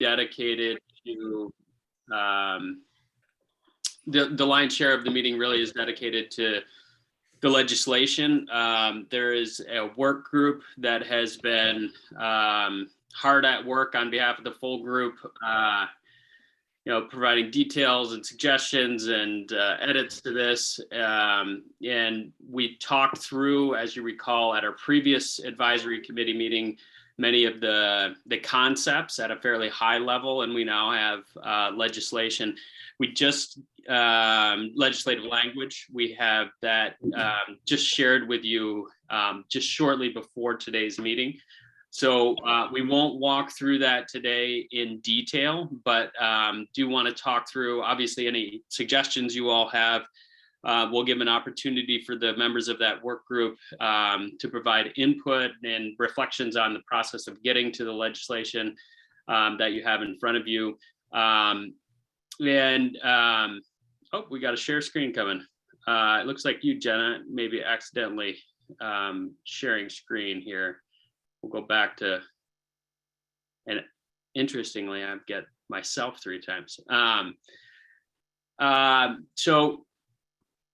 dedicated to the lion's share of the meeting really is dedicated to the legislation. There is a work group that has been hard at work on behalf of the full group, providing details and suggestions and edits to this. And we talked through, as you recall, at our previous advisory committee meeting, many of the concepts at a fairly high level, and we now have legislation. We just legislative language. We have that just shared with you just shortly before today's meeting. So we won't walk through that today in detail, but do want to talk through, obviously, any suggestions you all have. We'll give an opportunity for the members of that work group to provide input and reflections on the process of getting to the legislation that you have in front of you. Oh, we got a share screen coming. It looks like you, Jenna, maybe accidentally sharing screen here. We'll go back to, and interestingly, I get myself 3 times. So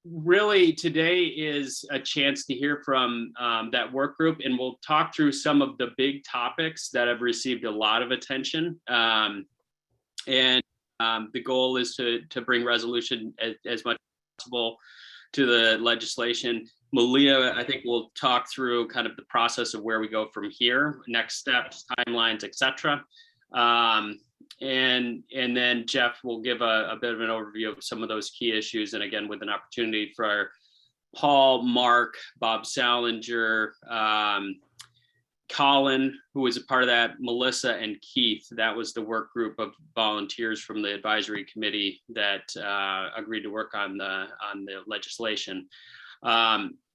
really today is a chance to hear from that work group, and we'll talk through some of the big topics that have received a lot of attention. The goal is to bring resolution as much as possible to the legislation. Malia, I think we'll talk through kind of the process of where we go from here, next steps, timelines, etc. And then Jeff will give a bit of an overview of some of those key issues, and again with an opportunity for Paul, Mark, Bob Salinger, Colin, who was a part of that, Melissa, and Keith. That was the work group of volunteers from the advisory committee that agreed to work on the legislation.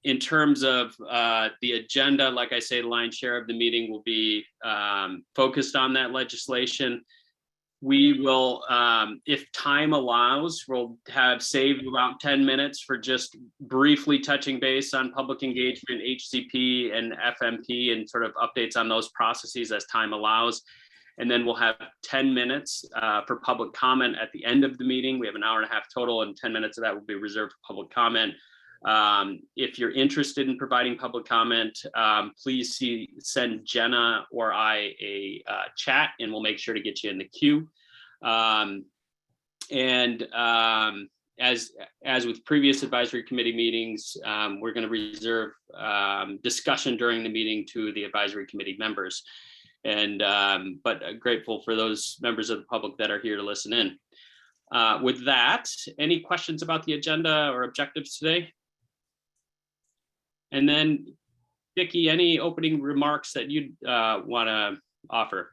In terms of the agenda, like I say, the lion's share of the meeting will be focused on that legislation. We will, if time allows, we'll have saved about 10 minutes for just briefly touching base on public engagement, HCP and FMP, and sort of updates on those processes as time allows. And then we'll have 10 minutes for public comment at the end of the meeting. We have an hour and a half total, and 10 minutes of that will be reserved for public comment. If you're interested in providing public comment, please send Jenna or I a chat, and we'll make sure to get you in the queue. As with previous advisory committee meetings, we're going to reserve discussion during the meeting to the advisory committee members. But grateful for those members of the public that are here to listen in. With that, any questions about the agenda or objectives today? And then, Vicki, any opening remarks that you'd want to offer?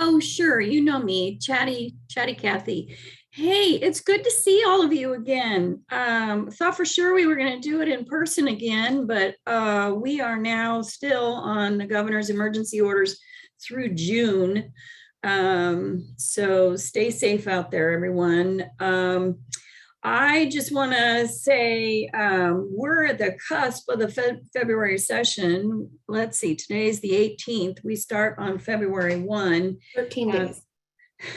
Oh, sure. You know me, chatty Kathy. Hey, it's good to see all of you again. Thought for sure we were going to do it in person again, but we are now still on the governor's emergency orders through June. So stay safe out there, everyone. I just want to say we're at the cusp of the February session. Let's see, today's the 18th. We start on February 1. 13 days.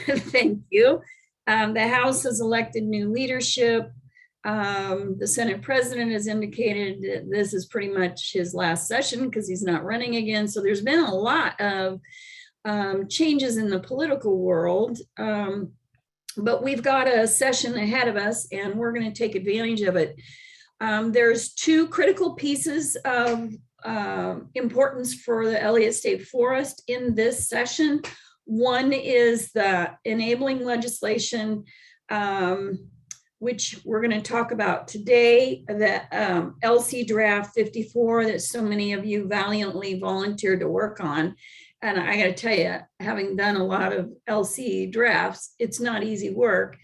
Thank you. The House has elected new leadership. The Senate president has indicated that this is pretty much his last session because he's not running again. So there's been a lot of changes in the political world. But we've got a session ahead of us, and we're going to take advantage of it. There's 2 critical pieces of importance for the Elliott State Forest in this session. One is the enabling legislation, which we're going to talk about today, the LC Draft 54 that so many of you valiantly volunteered to work on. And I got to tell you, having done a lot of LC drafts, it's not easy work.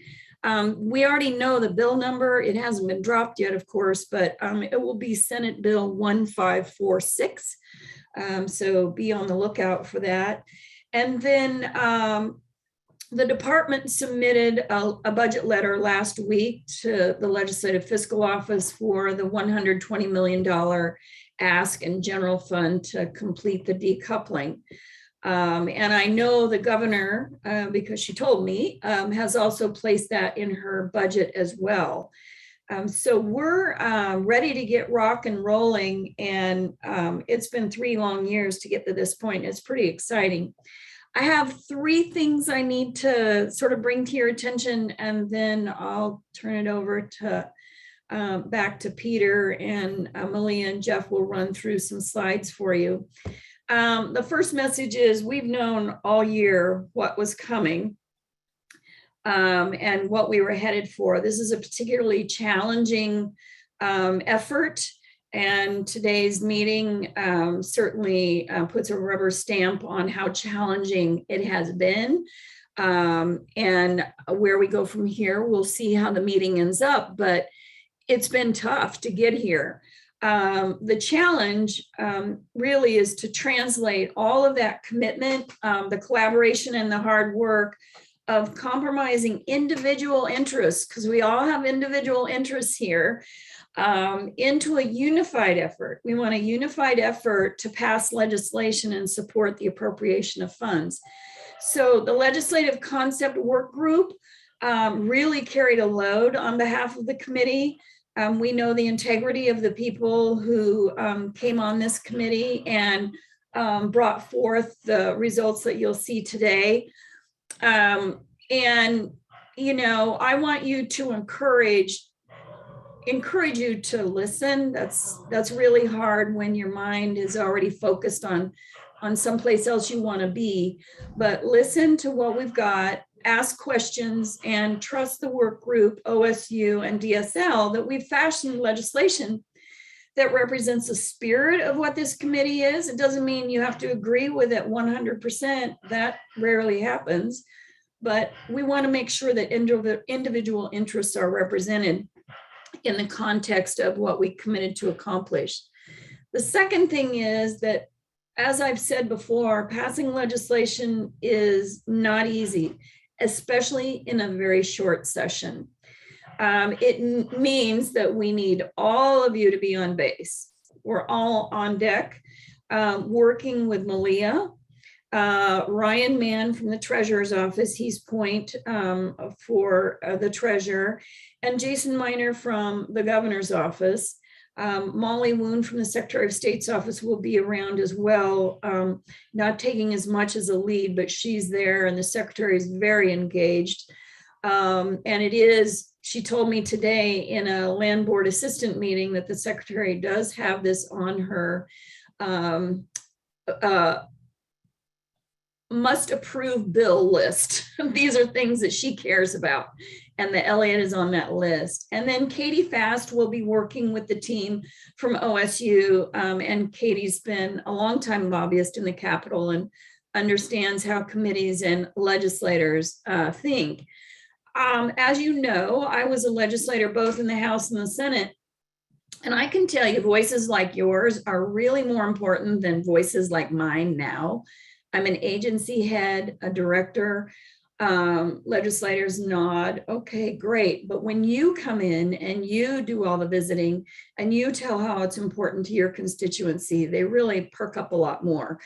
We already know the bill number. It hasn't been dropped yet, of course, but it will be Senate Bill 1546. So be on the lookout for that. And then the department submitted a budget letter last week to the Legislative Fiscal Office for the $120 million ask in general fund to complete the decoupling. And I know the governor, because she told me, has also placed that in her budget as well. So we're ready to get rock and rolling, and it's been 3 long years to get to this point. It's pretty exciting. I have 3 things I need to sort of bring to your attention, and then I'll turn it over to back to Peter, and Malia and Jeff will run through some slides for you. The first message is we've known all year what was coming and what we were headed for. This is a particularly challenging effort, and today's meeting certainly puts a rubber stamp on how challenging it has been. And where we go from here, we'll see how the meeting ends up, but it's been tough to get here. The challenge really is to translate all of that commitment, the collaboration and the hard work of compromising individual interests, because we all have individual interests here, into a unified effort. We want a unified effort to pass legislation and support the appropriation of funds. So the Legislative Concept Work Group really carried a load on behalf of the committee. We know the integrity of the people who came on this committee and brought forth the results that you'll see today. And, you know, I want you to encourage you to listen. That's really hard when your mind is already focused on someplace else you want to be. But listen to what we've got, ask questions, and trust the work group, OSU and DSL, that we've fashioned legislation that represents the spirit of what this committee is. It doesn't mean you have to agree with it 100%. That rarely happens. But we want to make sure that individual interests are represented in the context of what we committed to accomplish. The second thing is that, as I've said before, passing legislation is not easy, especially in a very short session. It means that we need all of you to be on base. We're all on deck, working with Malia. Ryan Mann from the Treasurer's Office, he's point for the Treasurer, and Jason Miner from the Governor's Office. Molly Woon from the Secretary of State's office will be around as well, not taking as much as a lead, but she's there, and the Secretary is very engaged. And it is, she told me today in a land board assistant meeting that the Secretary does have this on her must approve bill list. These are things that she cares about, and the Elliott is on that list. And then Katie Fast will be working with the team from OSU, and Katie's been a longtime lobbyist in the Capitol and understands how committees and legislators think. As you know, I was a legislator both in the House and the Senate, and I can tell you voices like yours are really more important than voices like mine now. I'm an agency head, a director. Legislators nod, okay, great. But when you come in and you do all the visiting and you tell how it's important to your constituency, they really perk up a lot more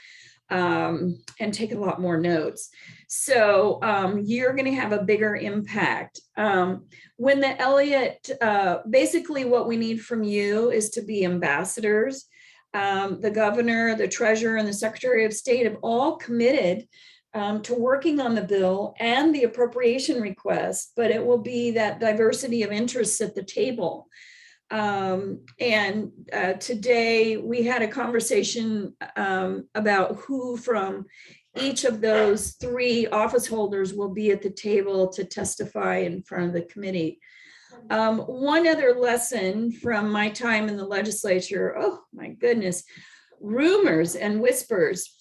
and take a lot more notes. So you're going to have a bigger impact. When the Elliott, basically what we need from you is to be ambassadors. The governor, the treasurer, and the Secretary of State have all committed to working on the bill and the appropriation request, but it will be that diversity of interests at the table. And today we had a conversation about who from each of those 3 office holders will be at the table to testify in front of the committee. One other lesson from my time in the legislature, oh my goodness, rumors and whispers.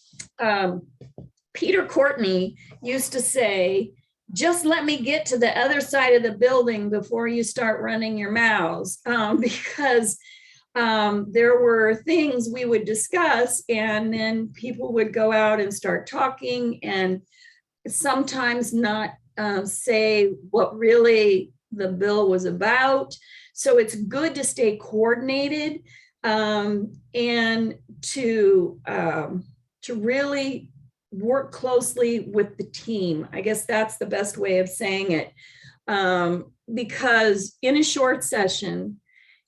Peter Courtney used to say, just let me get to the other side of the building before you start running your mouths, because there were things we would discuss and then people would go out and start talking and sometimes not say what really the bill was about. So it's good to stay coordinated and to really work closely with the team. I guess that's the best way of saying it. Because in a short session,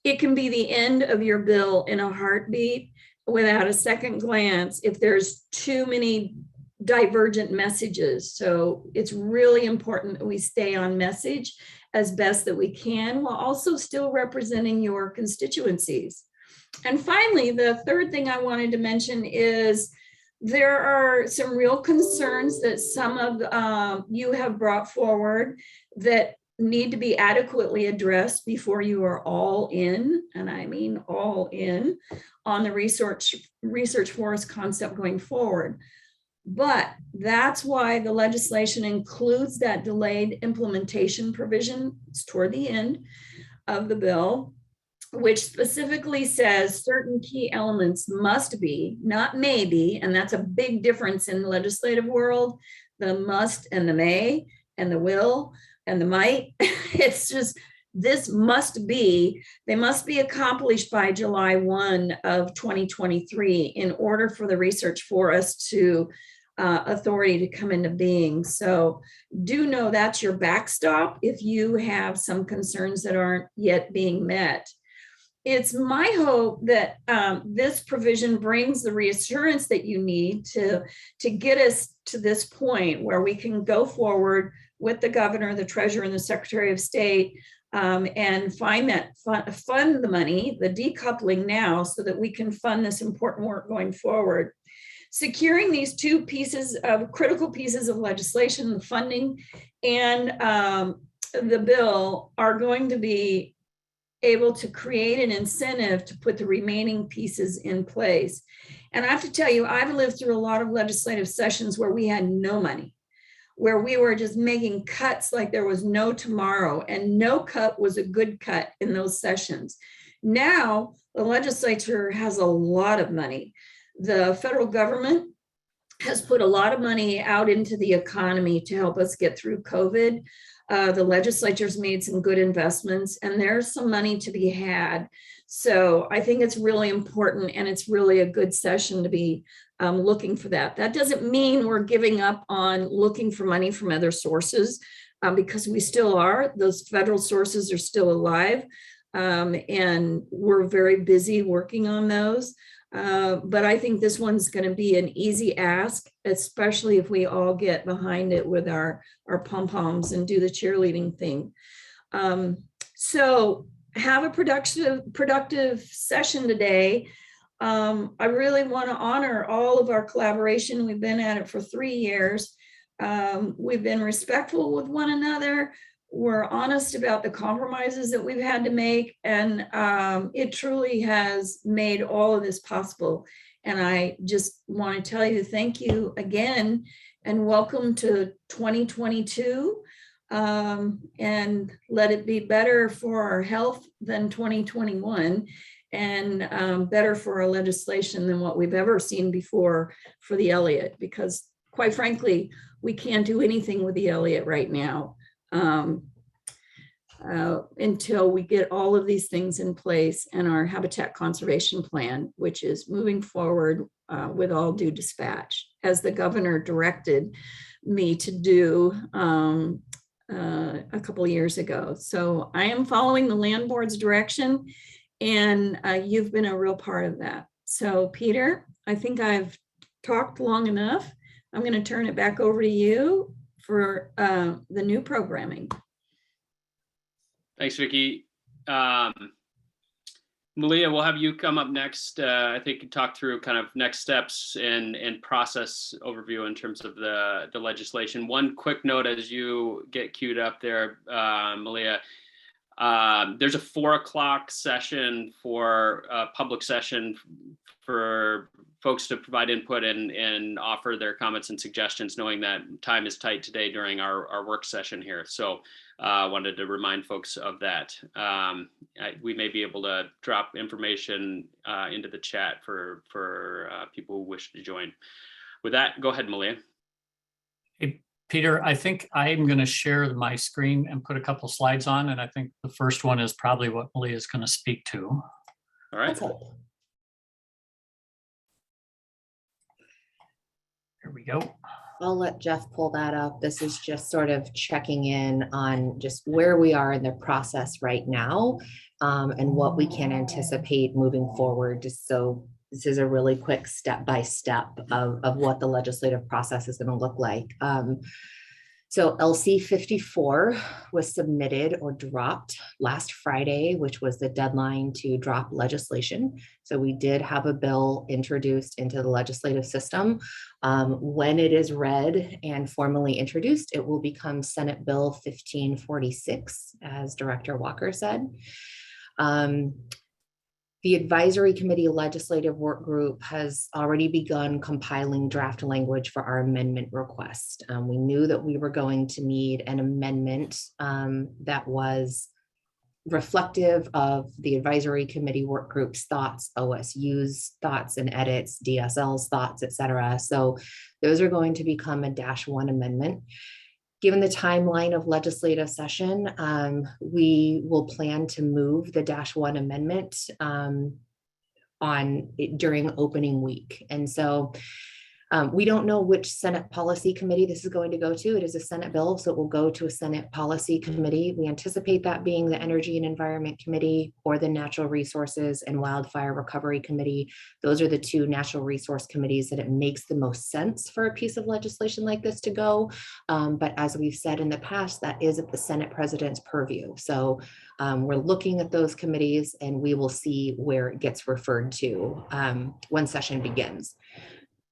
it can be the end of your bill in a heartbeat without a second glance if there's too many divergent messages. So it's really important that we stay on message as best that we can, while also still representing your constituencies. And finally, the third thing I wanted to mention is there are some real concerns that some of you have brought forward that need to be adequately addressed before you are all in, and I mean all in, on the research forest concept going forward. But that's why the legislation includes that delayed implementation provision. It's toward the end of the bill, which specifically says certain key elements must be, not maybe, and that's a big difference in the legislative world, the must and the may and the will and the might. It's just, this must be, they must be accomplished by July 1 of 2023 in order for the research forest to authority to come into being. So do know that's your backstop if you have some concerns that aren't yet being met. It's my hope that this provision brings the reassurance that you need to get us to this point where we can go forward with the governor, the treasurer, and the secretary of state and fund the money, the decoupling now, so that we can fund this important work going forward. Securing these two critical pieces of legislation, the funding and the bill, are going to be able to create an incentive to put the remaining pieces in place. And I have to tell you, I've lived through a lot of legislative sessions where we had no money, where we were just making cuts like there was no tomorrow, and no cut was a good cut in those sessions. Now, the legislature has a lot of money. The federal government has put a lot of money out into the economy to help us get through COVID. The legislature's made some good investments, and there's some money to be had. So I think it's really important, and it's really a good session to be looking for that. That doesn't mean we're giving up on looking for money from other sources, because we still are. Those federal sources are still alive, and we're very busy working on those. But I think this one's going to be an easy ask, especially if we all get behind it with our pom-poms and do the cheerleading thing. So have a productive session today. I really want to honor all of our collaboration. We've been at it for 3 years. We've been respectful with one another. We're honest about the compromises that we've had to make, and it truly has made all of this possible. And I just want to tell you, thank you again, and welcome to 2022. And let it be better for our health than 2021, and better for our legislation than what we've ever seen before for the Elliott, because quite frankly, we can't do anything with the Elliott right now. Until we get all of these things in place, and our habitat conservation plan, which is moving forward with all due dispatch, as the governor directed me to do a couple of years ago. So I am following the land board's direction, and you've been a real part of that. So Peter, I think I've talked long enough. I'm going to turn it back over to you for the new programming. Thanks, Vicki. Malia, we'll have you come up next. I think and talk through kind of next steps and process overview in terms of the legislation. One quick note as you get queued up there, Malia. There's a 4 o'clock session for a public session for folks to provide input and offer their comments and suggestions, knowing that time is tight today during our work session here. So I wanted to remind folks of that. We may be able to drop information into the chat for people who wish to join. With that, go ahead, Malia. Hey, Peter, I think I'm going to share my screen and put a couple slides on, and I think the first one is probably what Malia is going to speak to. All right. Here Here we go. I'll let Jeff pull that up. This is just sort of checking in on just where we are in the process right now, and what we can anticipate moving forward, just so this is a really quick step-by-step of what the legislative process is going to look like. So LC 54 was submitted or dropped last Friday, which was the deadline to drop legislation. So we did have a bill introduced into the legislative system. When it is read and formally introduced, it will become Senate Bill 1546, as Director Walker said. The Advisory Committee Legislative Work Group has already begun compiling draft language for our amendment request. We knew that we were going to need an amendment that was reflective of the Advisory Committee Work Group's thoughts, OSU's thoughts and edits, DSL's thoughts, et cetera. So those are going to become a -1 amendment. Given the timeline of legislative session, we will plan to move the -1 amendment during opening week. And so we don't know which Senate Policy Committee this is going to go to. It is a Senate bill, so it will go to a Senate Policy Committee. We anticipate that being the Energy and Environment Committee or the Natural Resources and Wildfire Recovery Committee. Those are the two natural resource committees that it makes the most sense for a piece of legislation like this to go. But as we've said in the past, that is at the Senate President's purview. So we're looking at those committees and we will see where it gets referred to when session begins.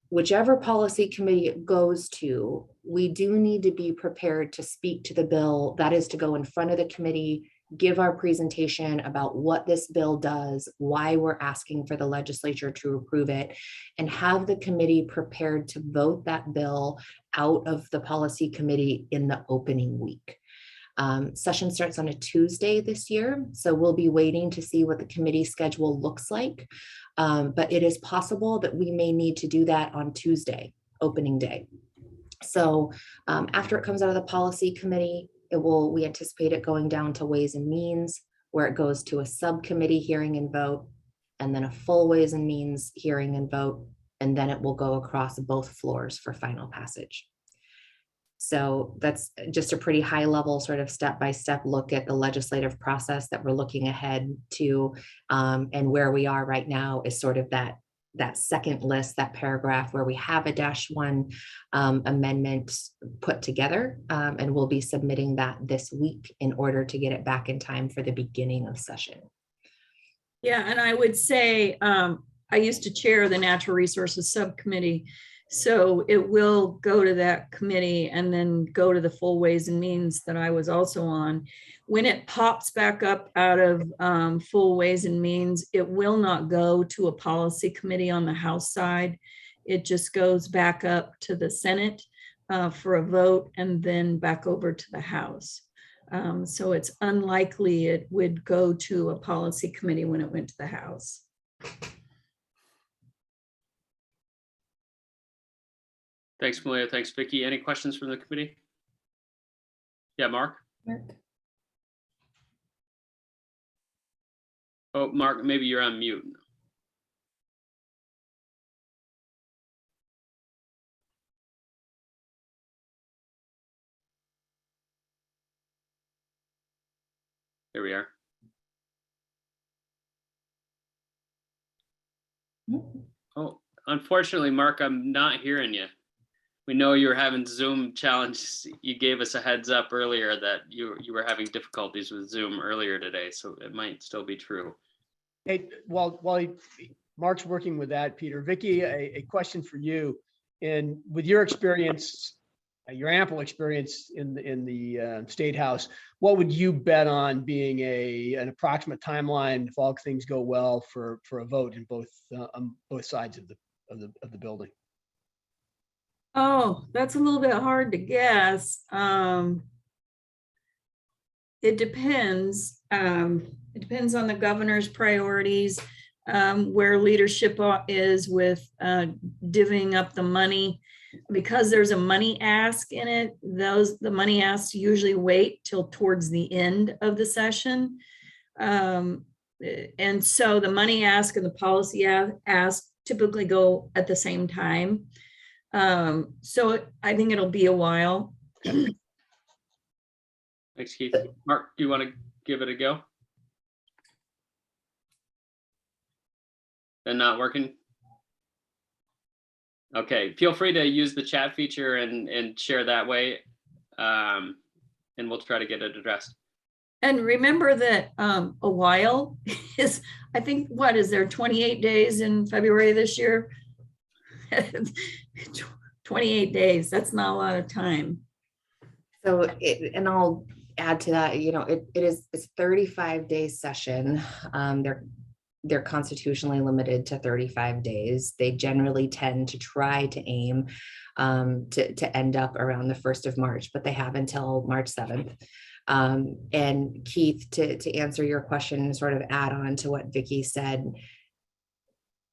Whichever policy committee it goes to, we do need to be prepared to speak to the bill. That is to go in front of the committee, give our presentation about what this bill does, why we're asking for the legislature to approve it, and have the committee prepared to vote that bill out of the policy committee in the opening week. Session starts on a Tuesday this year, so we'll be waiting to see what the committee schedule looks like. But it is possible that we may need to do that on Tuesday, opening day. So after it comes out of the policy committee, we anticipate it going down to Ways and Means, where it goes to a subcommittee hearing and vote, and then a full Ways and Means hearing and vote, and then it will go across both floors for final passage. So that's just a pretty high level sort of step-by-step look at the legislative process that we're looking ahead to, and where we are right now is sort of that second list, that paragraph where we have a -1 amendment put together, and we'll be submitting that this week in order to get it back in time for the beginning of session. Yeah, and I would say I used to chair the Natural Resources Subcommittee. So it will go to that committee and then go to the full Ways and Means that I was also on. When it pops back up out of full Ways and Means, it will not go to a policy committee on the House side. It just goes back up to the Senate for a vote and then back over to the House. So it's unlikely it would go to a policy committee when it went to the House. Thanks, Malia. Thanks, Vicki. Any questions from the committee? Yeah, Mark? Oh, Mark, maybe you're on mute. There we are. Oh, unfortunately, Mark, I'm not hearing you. We know you were having Zoom challenges. You gave us a heads up earlier that you were having difficulties with Zoom earlier today, so it might still be true. Hey, while Mark's working with that, Peter, Vicki, a question for you. And with your experience, your ample experience in the State House, what would you bet on being an approximate timeline if all things go well for a vote in both sides of the building? Oh, that's a little bit hard to guess. It depends. It depends on the governor's priorities, where leadership is with divvying up the money. Because there's a money ask in it, the money asks usually wait till towards the end of the session. And so the money ask and the policy ask typically go at the same time. So I think it'll be a while. Thanks, Keith. Mark, do you want to give it a go? And not working? Okay, feel free to use the chat feature and share that way. And we'll try to get it addressed. And remember that a while is, I think, what is there, 28 days in February this year? 28 days, that's not a lot of time. So and I'll add to that, it's 35-day session. They're constitutionally limited to 35 days. They generally tend to try to aim to end up around the 1st of March, but they have until March 7th. And Keith, to answer your question and sort of add on to what Vicki said,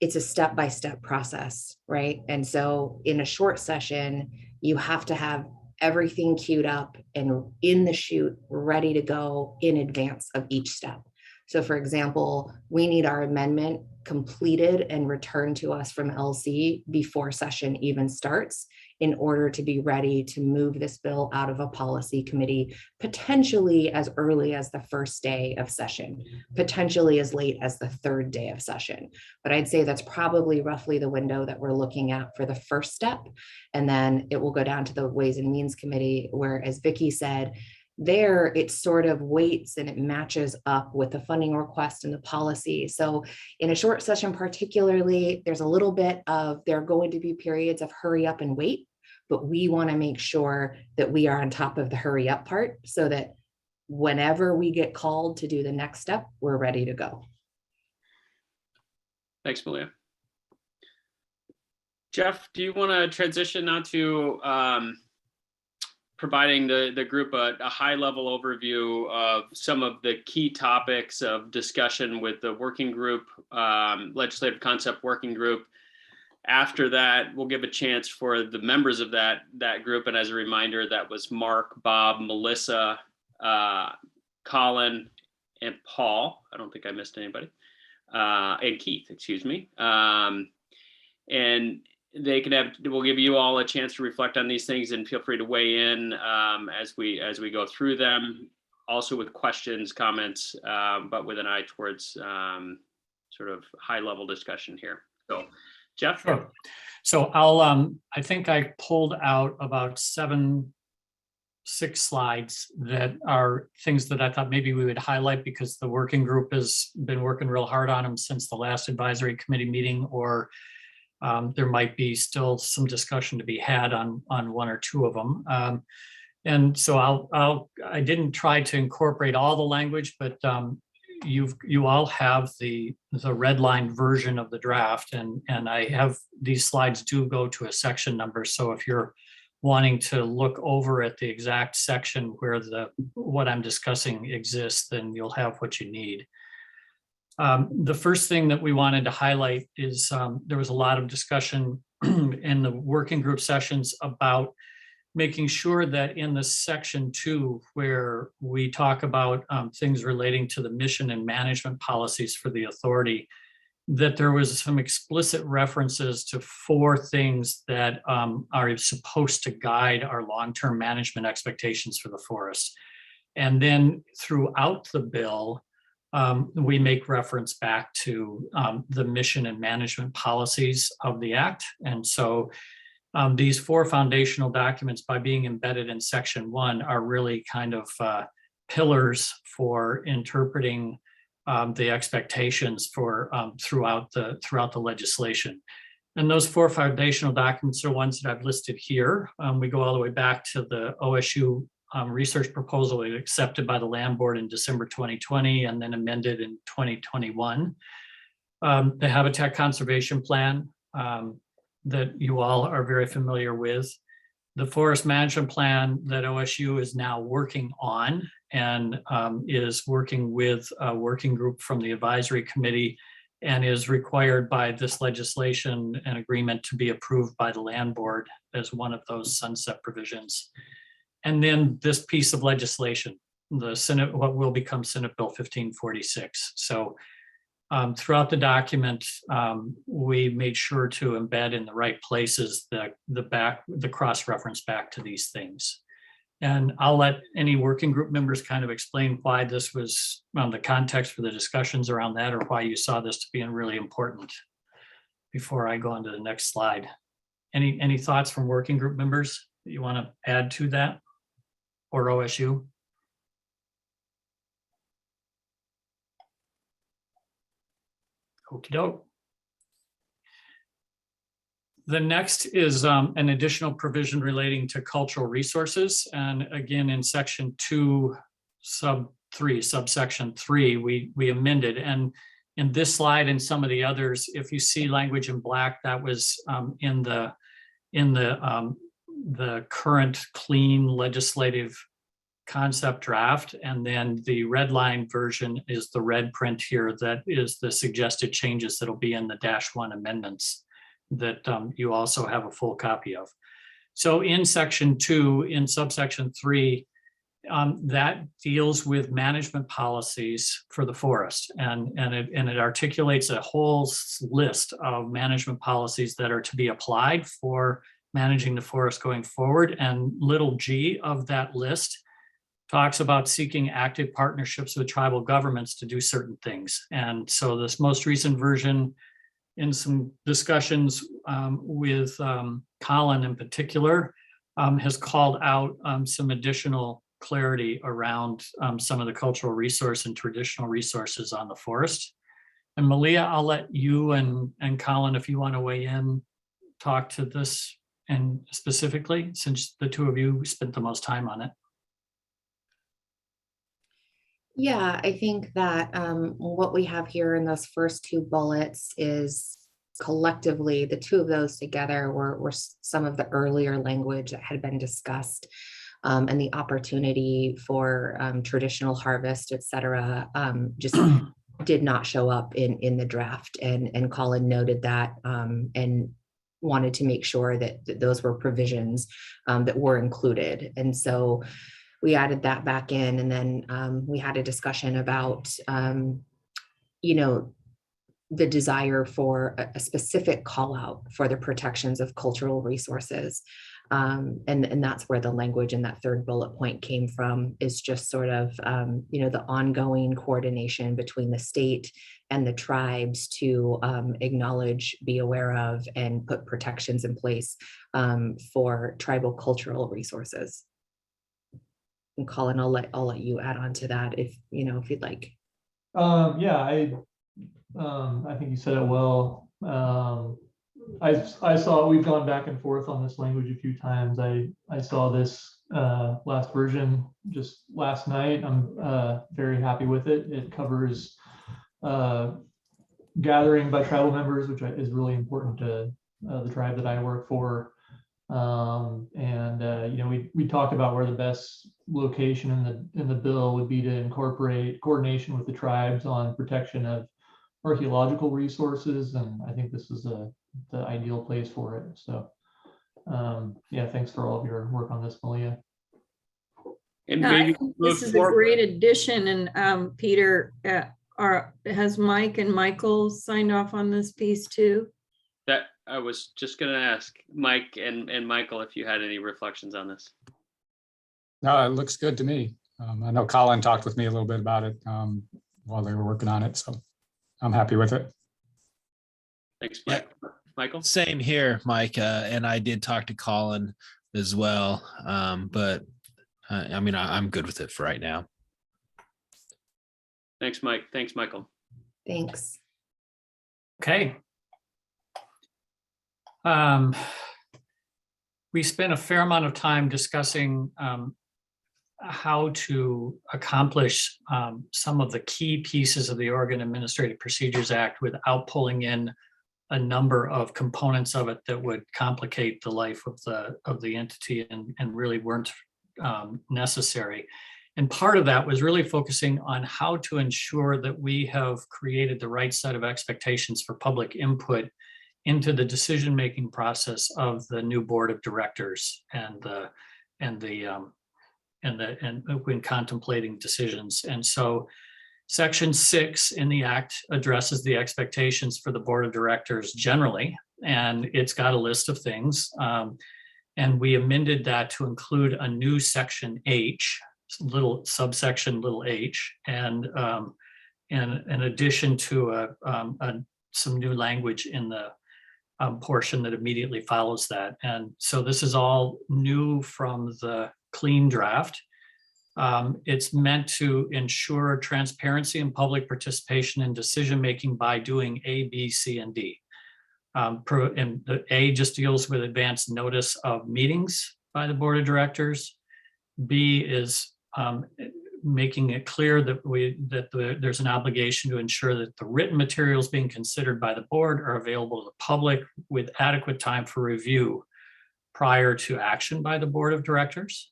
it's a step-by-step process, right? And so in a short session, you have to have everything queued up and in the chute, ready to go in advance of each step. So for example, we need our amendment completed and returned to us from LC before session even starts in order to be ready to move this bill out of a policy committee, potentially as early as the first day of session, potentially as late as the 3rd day of session. But I'd say that's probably roughly the window that we're looking at for the first step. And then it will go down to the Ways and Means Committee, where, as Vicki said, there it sort of waits and it matches up with the funding request and the policy. So in a short session particularly, there's a little bit of, there are going to be periods of hurry up and wait, but we want to make sure that we are on top of the hurry up part so that whenever we get called to do the next step, we're ready to go. Thanks, Malia. Jeff, do you want to transition now to providing the group a high-level overview of some of the key topics of discussion with the working group, legislative concept working group. After that, we'll give a chance for the members of that group. And as a reminder, that was Mark, Bob, Melissa, Colin, and Paul. I don't think I missed anybody. And Keith, excuse me. And we'll give you all a chance to reflect on these things and feel free to weigh in as we go through them, also with questions, comments, but with an eye towards sort of high level discussion here. So Jeff? Sure. So I'll, I think I pulled out about 6 slides that are things that I thought maybe we would highlight because the working group has been working real hard on them since the last advisory committee meeting, or there might be still some discussion to be had on 1 or 2 of them. And so I didn't try to incorporate all the language, but you all have the red line version of the draft, and I have these slides do go to a section number. So if you're wanting to look over at the exact section where what I'm discussing exists, then you'll have what you need. The first thing that we wanted to highlight is there was a lot of discussion in the working group sessions about making sure that in the section 2, where we talk about things relating to the mission and management policies for the authority, that there was some explicit references to 4 things that are supposed to guide our long-term management expectations for the forest. And then throughout the bill, we make reference back to the mission and management policies of the Act. And so these 4 foundational documents, by being embedded in section 1, are really kind of pillars for interpreting the expectations for throughout the legislation. And those 4 foundational documents are ones that I've listed here. We go all the way back to the OSU research proposal accepted by the Land Board in December 2020 and then amended in 2021. The Habitat Conservation Plan that you all are very familiar with. The Forest Management Plan that OSU is now working on and is working with a working group from the advisory committee and is required by this legislation and agreement to be approved by the Land Board as one of those sunset provisions. And then this piece of legislation, the Senate, what will become Senate Bill 1546. So throughout the document, we made sure to embed in the right places the cross-reference back to these things. And I'll let any working group members kind of explain why this was, the context for the discussions around that, or why you saw this to be really important before I go on to the next slide. Any thoughts from working group members that you want to add to that, or OSU? Okie doke. The next is an additional provision relating to cultural resources. And again, in section 2, subsection 3, we amended. And in this slide and some of the others, if you see language in black, that was in the current clean legislative concept draft. And then the red line version is the red print here. That is the suggested changes that'll be in the -1 amendments that you also have a full copy of. So in section 2, in subsection 3, that deals with management policies for the forest, and it articulates a whole list of management policies that are to be applied for managing the forest going forward. And little g of that list talks about seeking active partnerships with tribal governments to do certain things. And so this most recent version, in some discussions with Colin in particular, has called out some additional clarity around some of the cultural resource and traditional resources on the forest. And Malia, I'll let you and Colin, if you want to weigh in, talk to this, and specifically, since the two of you spent the most time on it. Yeah, I think that what we have here in those first 2 bullets is collectively, the 2 of those together were some of the earlier language that had been discussed, and the opportunity for traditional harvest, et cetera, just did not show up in the draft. And Colin noted that and wanted to make sure that those were provisions that were included. And so we added that back in, and then we had a discussion about, the desire for a specific call out for the protections of cultural resources. And that's where the language in that 3rd bullet point came from, is just sort of, the ongoing coordination between the state and the tribes to acknowledge, be aware of, and put protections in place for tribal cultural resources. And Colin, I'll let you add on to that if you'd like. Yeah, I think you said it well. I saw, we've gone back and forth on this language a few times. I saw this last version just last night. I'm very happy with it. It covers gathering by tribal members, which is really important to the tribe that I work for. We talked about where the best location in the bill would be to incorporate coordination with the tribes on protection of archaeological resources, and I think this is the ideal place for it. So yeah, thanks for all of your work on this, Malia. And No, maybe I think this is a great addition. And Peter, has Mike and Michael signed off on this piece too? That I was just going to ask Mike and Michael if you had any reflections on this. No, it looks good to me. I know Colin talked with me a little bit about it while they were working on it, so I'm happy with it. Thanks, Mike. Yeah. Michael? Same here, Mike. And I did talk to Colin as well. But I mean, I'm good with it for right now. Thanks, Mike. Thanks, Michael. Thanks. Okay. We spent a fair amount of time discussing how to accomplish some of the key pieces of the Oregon Administrative Procedures Act without pulling in a number of components of it that would complicate the life of the entity and really weren't necessary. And part of that was really focusing on how to ensure that we have created the right set of expectations for public input into the decision-making process of the new board of directors and when contemplating decisions. And so Section 6 in the act addresses the expectations for the board of directors generally, and it's got a list of things. And we amended that to include a new section H, little subsection little h, and in addition to some new language in the portion that immediately follows that. And so this is all new from the clean draft. It's meant to ensure transparency and public participation in decision-making by doing A, B, C, and D. And the A just deals with advance notice of meetings by the board of directors. B is making it clear that there's an obligation to ensure that the written materials being considered by the board are available to the public with adequate time for review prior to action by the board of directors.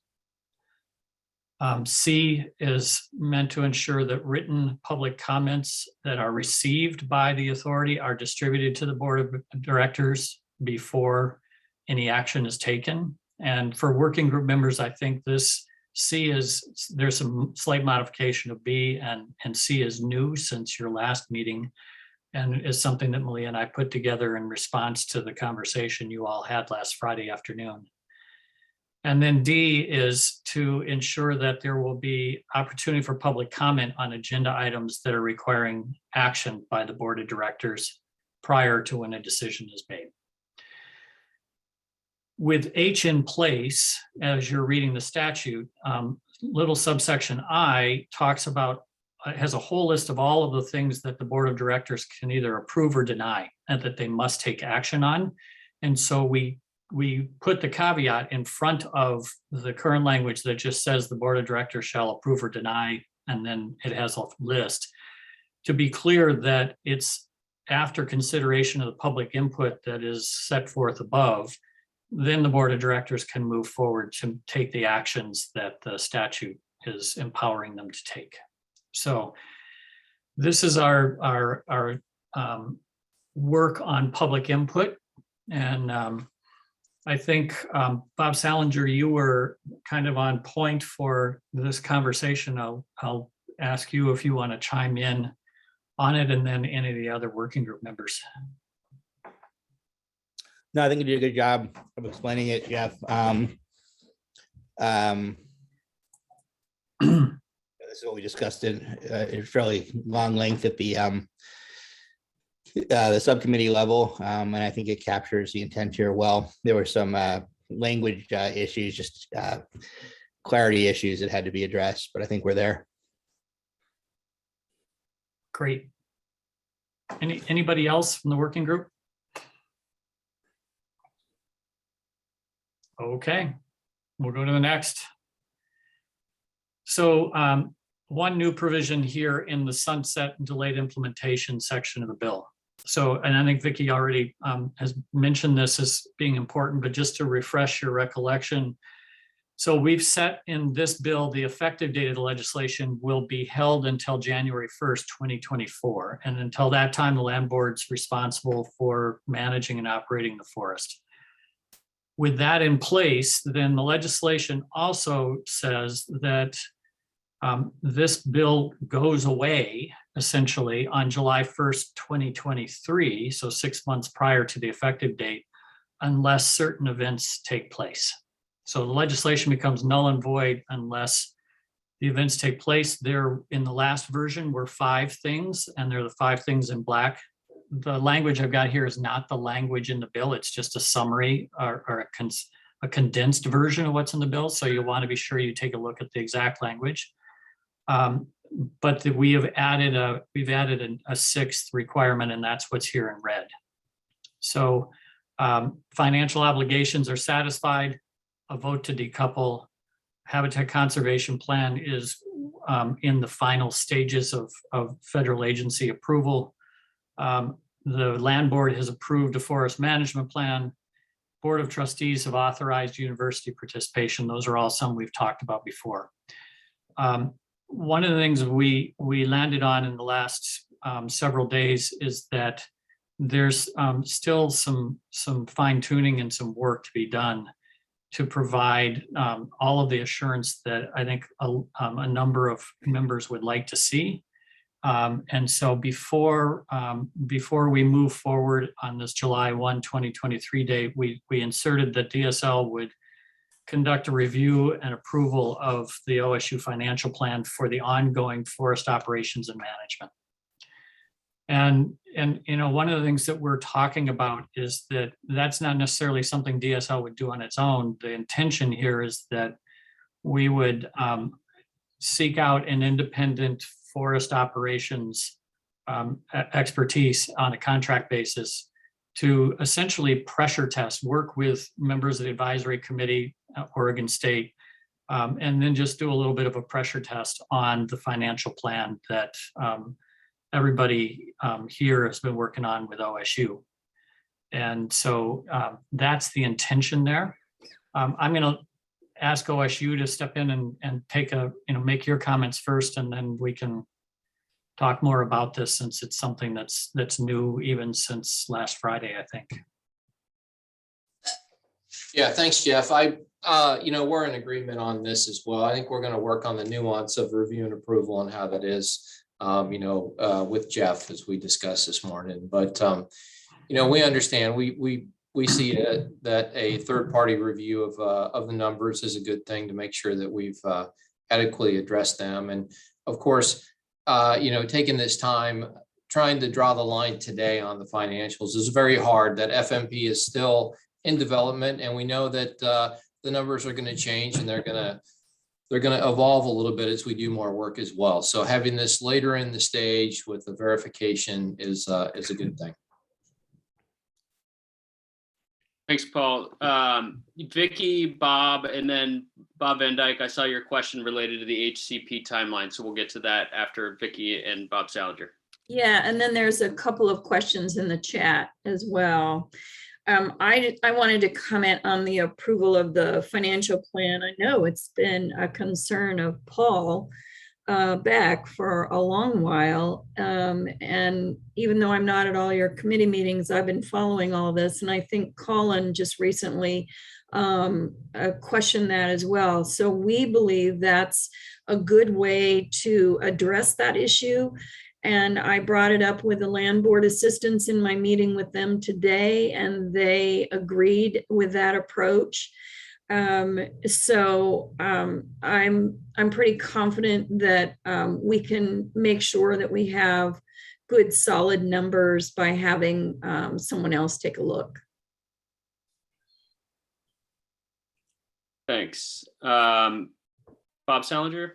C is meant to ensure that written public comments that are received by the authority are distributed to the board of directors before any action is taken. And for working group members, I think this C there's some slight modification of B, and C is new since your last meeting, and is something that Malia and I put together in response to the conversation you all had last Friday afternoon. And then D is to ensure that there will be opportunity for public comment on agenda items that are requiring action by the board of directors prior to when a decision is made. With H in place, as you're reading the statute, little subsection I talks about, has a whole list of all of the things that the board of directors can either approve or deny, and that they must take action on. And so we put the caveat in front of the current language that just says the board of directors shall approve or deny, and then it has a list, to be clear that it's after consideration of the public input that is set forth above, then the board of directors can move forward to take the actions that the statute is empowering them to take. So this is our work on public input. And I think, Bob Salinger, you were kind of on point for this conversation. I'll ask you if you want to chime in on it, and then any of the other working group members. No, I think you did a good job of explaining it, Jeff. This is what we discussed in a fairly long length at the subcommittee level, and I think it captures the intent here well. There were some language issues, just clarity issues that had to be addressed, but I think we're there. Great. Anybody else from the working group? Okay, we'll go to the next. So one new provision here in the sunset and delayed implementation section of the bill. So, and I think Vicki already has mentioned this as being important, but just to refresh your recollection. So we've set in this bill, the effective date of the legislation will be held until January 1st, 2024. And until that time, the land board's responsible for managing and operating the forest. With that in place, then the legislation also says that this bill goes away essentially on July 1st, 2023, so 6 months prior to the effective date, unless certain events take place. So the legislation becomes null and void unless the events take place. There, in the last version, were 5 things, and they're the 5 things in black. The language I've got here is not the language in the bill. It's just a summary or a condensed version of what's in the bill. So you'll want to be sure you take a look at the exact language. But we've added a 6th requirement, and that's what's here in red. So financial obligations are satisfied. A vote to decouple. Habitat conservation plan is in the final stages of federal agency approval. The land board has approved a forest management plan. Board of trustees have authorized university participation. Those are all some we've talked about before. One of the things we landed on in the last several days is that there's still some fine tuning and some work to be done to provide all of the assurance that I think a number of members would like to see. And so before we move forward on this July 1, 2023 date, we inserted that DSL would conduct a review and approval of the OSU financial plan for the ongoing forest operations and management. And you know, one of the things that we're talking about is that that's not necessarily something DSL would do on its own. The intention here is that we would seek out an independent forest operations expertise on a contract basis to essentially pressure test, work with members of the advisory committee, Oregon State, and then just do a little bit of a pressure test on the financial plan that everybody here has been working on with OSU. And so that's the intention there. I'm going to ask OSU to step in and take make your comments first, and then we can talk more about this, since it's something that's new even since last Friday, I think. Yeah, thanks, Jeff. We're in agreement on this as well. I think we're going to work on the nuance of review and approval and how that is, with Jeff, as we discussed this morning. But, we understand, we see that a third-party review of the numbers is a good thing to make sure that we've adequately addressed them. And of course, taking this time, trying to draw the line today on the financials is very hard. That FMP is still in development, and we know that the numbers are going to change, and they're going to evolve a little bit as we do more work as well. So having this later in the stage with the verification is a good thing. Thanks, Paul. Vicky, Bob, and then Bob Van Dyke, I saw your question related to the HCP timeline, so we'll get to that after Vicky and Bob Salinger. Yeah, and then there's a couple of questions in the chat as well. I wanted to comment on the approval of the financial plan. I know it's been a concern of Paul Beck for a long while. And even though I'm not at all your committee meetings, I've been following all this. And I think Colin just recently questioned that as well. So we believe that's a good way to address that issue. And I brought it up with the land board assistants in my meeting with them today, and they agreed with that approach. So I'm pretty confident that we can make sure that we have good solid numbers by having someone else take a look. Thanks. Bob Salinger?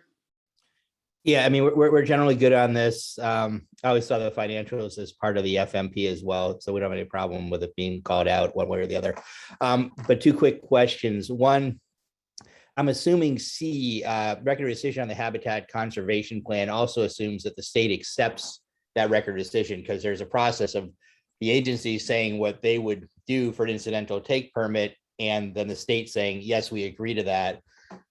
Yeah, I mean, we're generally good on this. I always saw the financials as part of the FMP as well, so we don't have any problem with it being called out one way or the other. But two quick questions. One, I'm assuming C, record of decision on the habitat conservation plan also assumes that the state accepts that record of decision, because there's a process of the agency saying what they would do for an incidental take permit, and then the state saying, yes, we agree to that.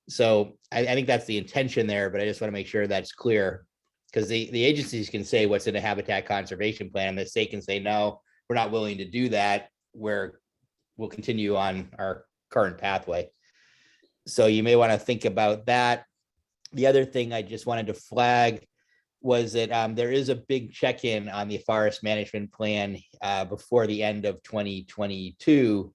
So I think that's the intention there, but I just want to make sure that's clear, because the agencies can say what's in a habitat conservation plan, and the state can say, no, we're not willing to do that. We'll continue on our current pathway. So you may want to think about that. The other thing I just wanted to flag was that there is a big check-in on the forest management plan before the end of 2022.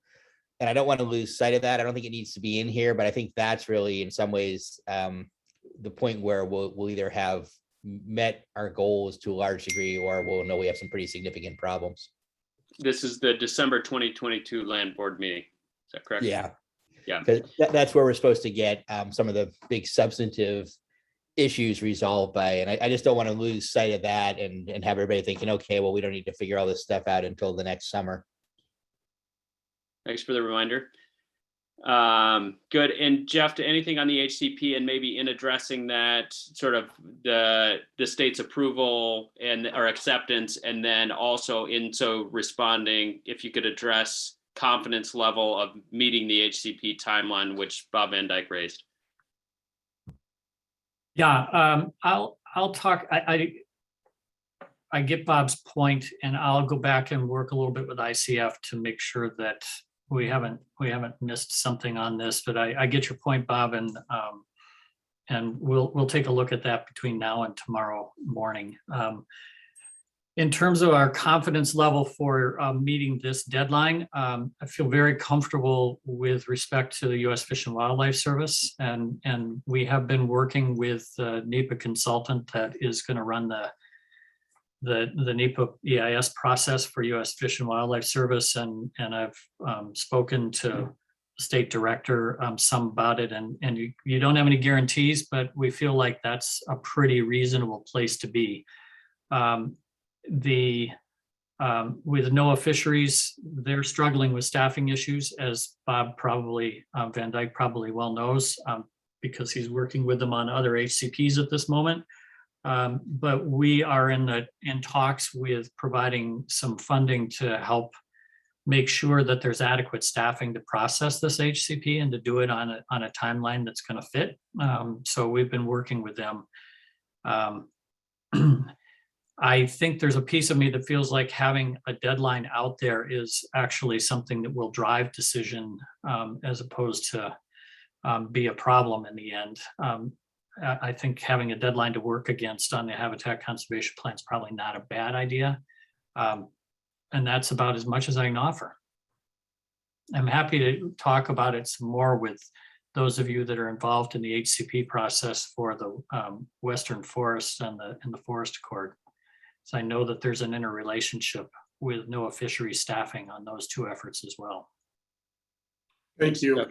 And I don't want to lose sight of that. I don't think it needs to be in here, but I think that's really in some ways the point where we'll either have met our goals to a large degree, or we'll know we have some pretty significant problems. This is the December 2022 land board meeting. Is that correct? Yeah. Yeah. Because that's where we're supposed to get some of the big substantive issues resolved by. And I just don't want to lose sight of that and have everybody thinking, okay, well, we don't need to figure all this stuff out until the next summer. Thanks for the reminder. Good. And Jeff, to anything on the HCP, and maybe in addressing that, sort of the state's approval or acceptance, and then also in so responding, if you could address confidence level of meeting the HCP timeline, which Bob Van Dyke raised. Yeah, I'll talk. I get Bob's point, and I'll go back and work a little bit with ICF to make sure that we haven't missed something on this. But I get your point, Bob, and we'll take a look at that between now and tomorrow morning. In terms of our confidence level for meeting this deadline, I feel very comfortable with respect to the U.S. Fish and Wildlife Service, and we have been working with the NEPA consultant that is going to run the NEPA EIS process for U.S. Fish and Wildlife Service, and I've spoken to the state director some about it, and you don't have any guarantees, but we feel like that's a pretty reasonable place to be. With NOAA Fisheries, they're struggling with staffing issues, as Bob probably, Van Dyke probably well knows, because he's working with them on other HCPs at this moment. But we are in talks with providing some funding to help make sure that there's adequate staffing to process this HCP and to do it on a timeline that's going to fit. So we've been working with them. I think there's a piece of me that feels like having a deadline out there is actually something that will drive decision as opposed to be a problem in the end. I think having a deadline to work against on the habitat conservation plan is probably not a bad idea. And that's about as much as I can offer. I'm happy to talk about it some more with those of you that are involved in the HCP process for the Western Forest and the Forest Accord. So I know that there's an interrelationship with NOAA fishery staffing on those two efforts as well. Thank you.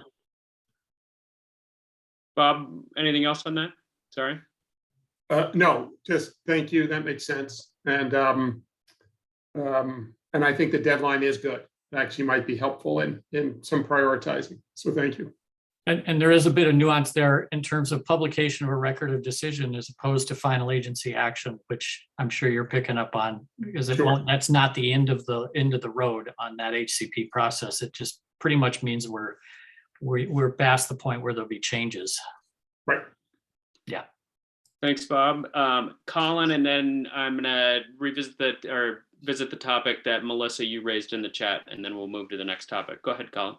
Bob, anything else on that? Sorry. No, just thank you. That makes sense. And I think the deadline is good. It actually might be helpful in some prioritizing. So thank you. And there is a bit of nuance there in terms of publication of a record of decision as opposed to final agency action, which I'm sure you're picking up on, because that's not the end of the road on that HCP process. It just pretty much means we're past the point where there'll be changes. Right. Yeah. Thanks, Bob. Colin, and then I'm gonna visit the topic that Melissa, you raised in the chat, and then we'll move to the next topic. Go ahead, Colin.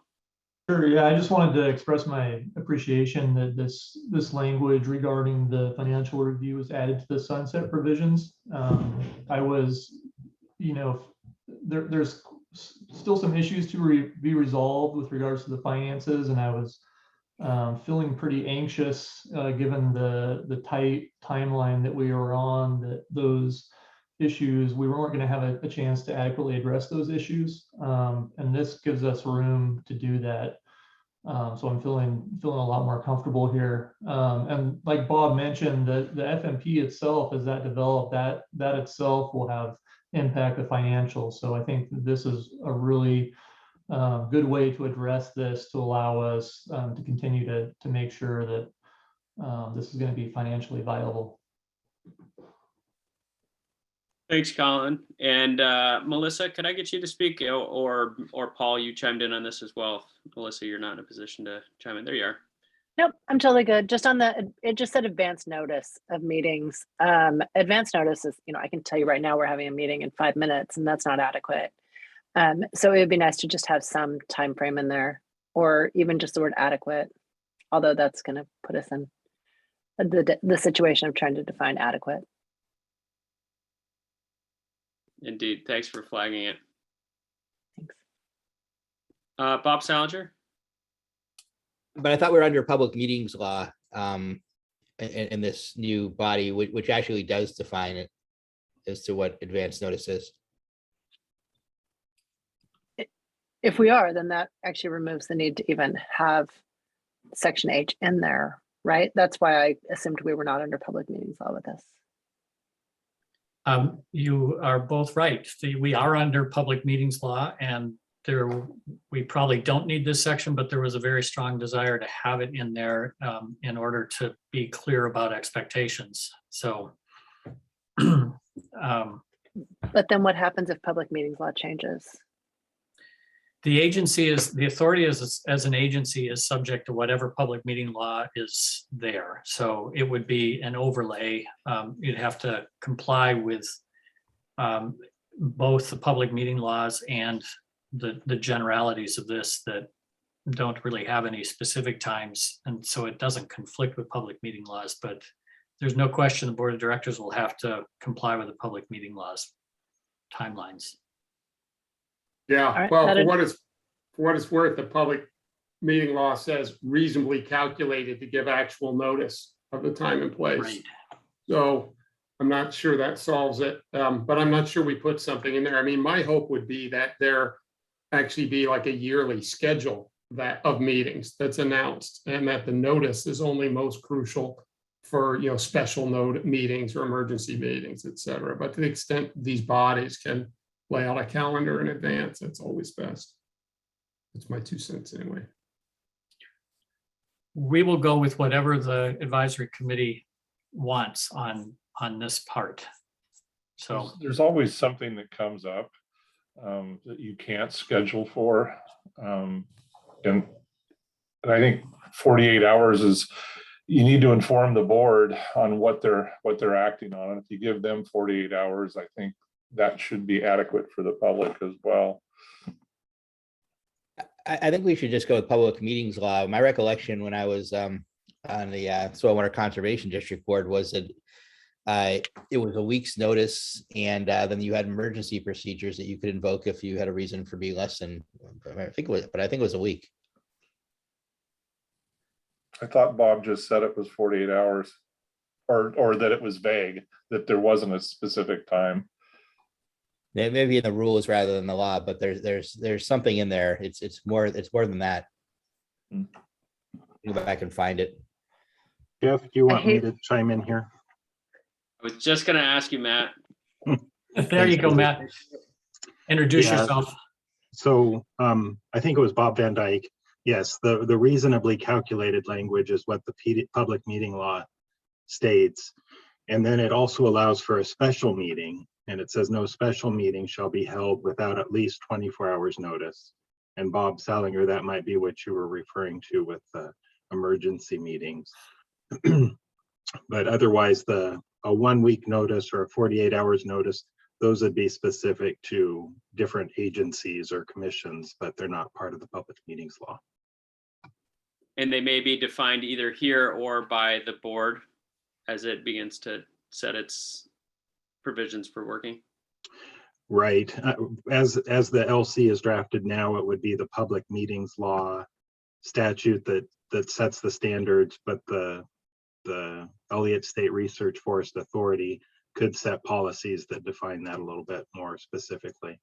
Sure. Yeah, I just wanted to express my appreciation that this language regarding the financial review was added to the sunset provisions. I was, there's still some issues to be resolved with regards to the finances, and I was feeling pretty anxious given the tight timeline that we were on, that those issues, we weren't going to have a chance to adequately address those issues. And this gives us room to do that. So I'm feeling a lot more comfortable here. And like Bob mentioned, the FMP itself, as that developed, that itself will have impact the financials. So I think this is a really good way to address this, to allow us to continue to make sure that this is going to be financially viable. Thanks, Colin. And Melissa, could I get you to speak, or Paul, you chimed in on this as well. Melissa, you're not in a position to chime in. There you are. Nope, I'm totally good. Just on it just said advance notice of meetings. Advance notice is, I can tell you right now we're having a meeting in 5 minutes, and that's not adequate. So it would be nice to just have some time frame in there, or even just the word adequate, although that's going to put us in the situation of trying to define adequate. Indeed. Thanks for flagging it. Thanks. Bob Salinger? But I thought we were under public meetings law in this new body, which actually does define it as to what advance notice is. If we are, then that actually removes the need to even have section H in there, right? That's why I assumed we were not under public meetings law with this. You are both right. We are under public meetings law, and we probably don't need this section, but there was a very strong desire to have it in there in order to be clear about expectations. So, but then what happens if public meetings law changes? The authority as an agency is subject to whatever public meeting law is there. So it would be an overlay. You'd have to comply with both the public meeting laws and the generalities of this that don't really have any specific times, and so it doesn't conflict with public meeting laws, but there's no question the board of directors will have to comply with the public meeting laws timelines. Yeah, right, well, that'd- for what it's worth, the public meeting law says reasonably calculated to give actual notice of the time and place. Right. So I'm not sure that solves it, but I'm not sure we put something in there. I mean, my hope would be that there actually be like a yearly schedule of meetings that's announced, and that the notice is only most crucial for, you know, special meetings or emergency meetings, et cetera. But to the extent these bodies can lay out a calendar in advance, that's always best. That's my 2 cents anyway. We will go with whatever the advisory committee wants on this part. So There's always something that comes up that you can't schedule for. And I think 48 hours is, you need to inform the board on what they're acting on. And if you give them 48 hours, I think that should be adequate for the public as well. I think we should just go with public meetings law. My recollection when I was on the Swellwater Conservation District Board was that it was a week's notice, and then you had emergency procedures that you could invoke if you had a reason for being less than, I think it was a week. I thought Bob just said it was 48 hours, or that it was vague, that there wasn't a specific time. Maybe in the rules rather than the law, but there's something in there. It's more than that. Go back and find it. Jeff, do you want me to chime in here? I was just going to ask you, Matt. there you go, Matt. Introduce Yeah. yourself. So I think it was Bob Van Dyke. Yes, the reasonably calculated language is what the public meeting law states. And then it also allows for a special meeting. And it says no special meeting shall be held without at least 24 hours notice. And Bob Salinger, that might be what you were referring to with the emergency meetings. But otherwise, a 1 week notice or a 48 hours notice, those would be specific to different agencies or commissions, but they're not part of the public meetings law. And they may be defined either here or by the board as it begins to set its provisions for working. Right. As the LC is drafted now, it would be the public meetings law statute that sets the standards, but the Elliott State Research Forest Authority could set policies that define that a little bit more specifically.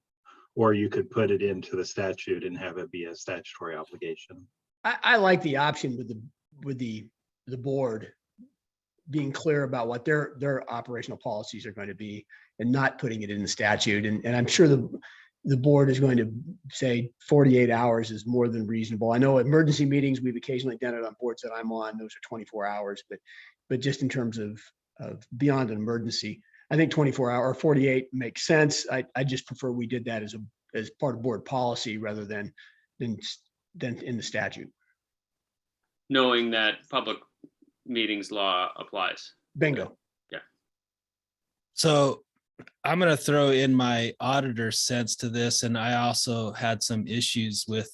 Or you could put it into the statute and have it be a statutory obligation. I like the option with the board being clear about what their operational policies are going to be and not putting it in the statute. And I'm sure the board is going to say 48 hours is more than reasonable. I know emergency meetings, we've occasionally done it on boards that I'm on, those are 24 hours, but just in terms of beyond an emergency, I think 24 hour or 48 makes sense. I just prefer we did that as part of board policy rather than in the statute. Knowing that public meetings law applies. Bingo. Yeah. So I'm going to throw in my auditor sense to this. And I also had some issues with,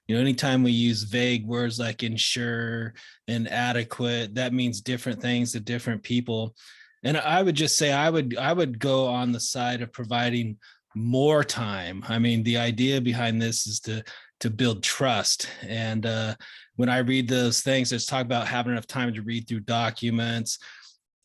anytime we use vague words like ensure and adequate, that means different things to different people. And I would just say I would go on the side of providing more time. I mean, the idea behind this is to build trust. And when I read those things, there's talk about having enough time to read through documents.